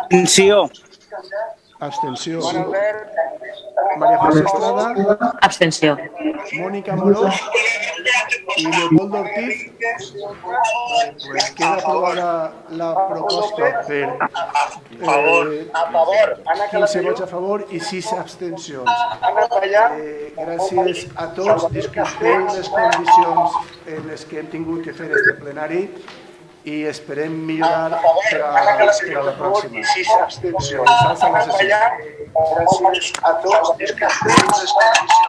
Abstenció. Abstenció. María José Estrada. Abstenció. Mónica Morós. Y Leopoldo Ortiz. Pues queda aprobada la proposta per 15 vots a favor i 6 abstencions. Gràcies a tots. Disculpeu les condicions en les que hem tingut que fer este plenari i esperem millorar per a la pròxima. Gràcies a la sessió. Gràcies a tots. Disculpeu les condicions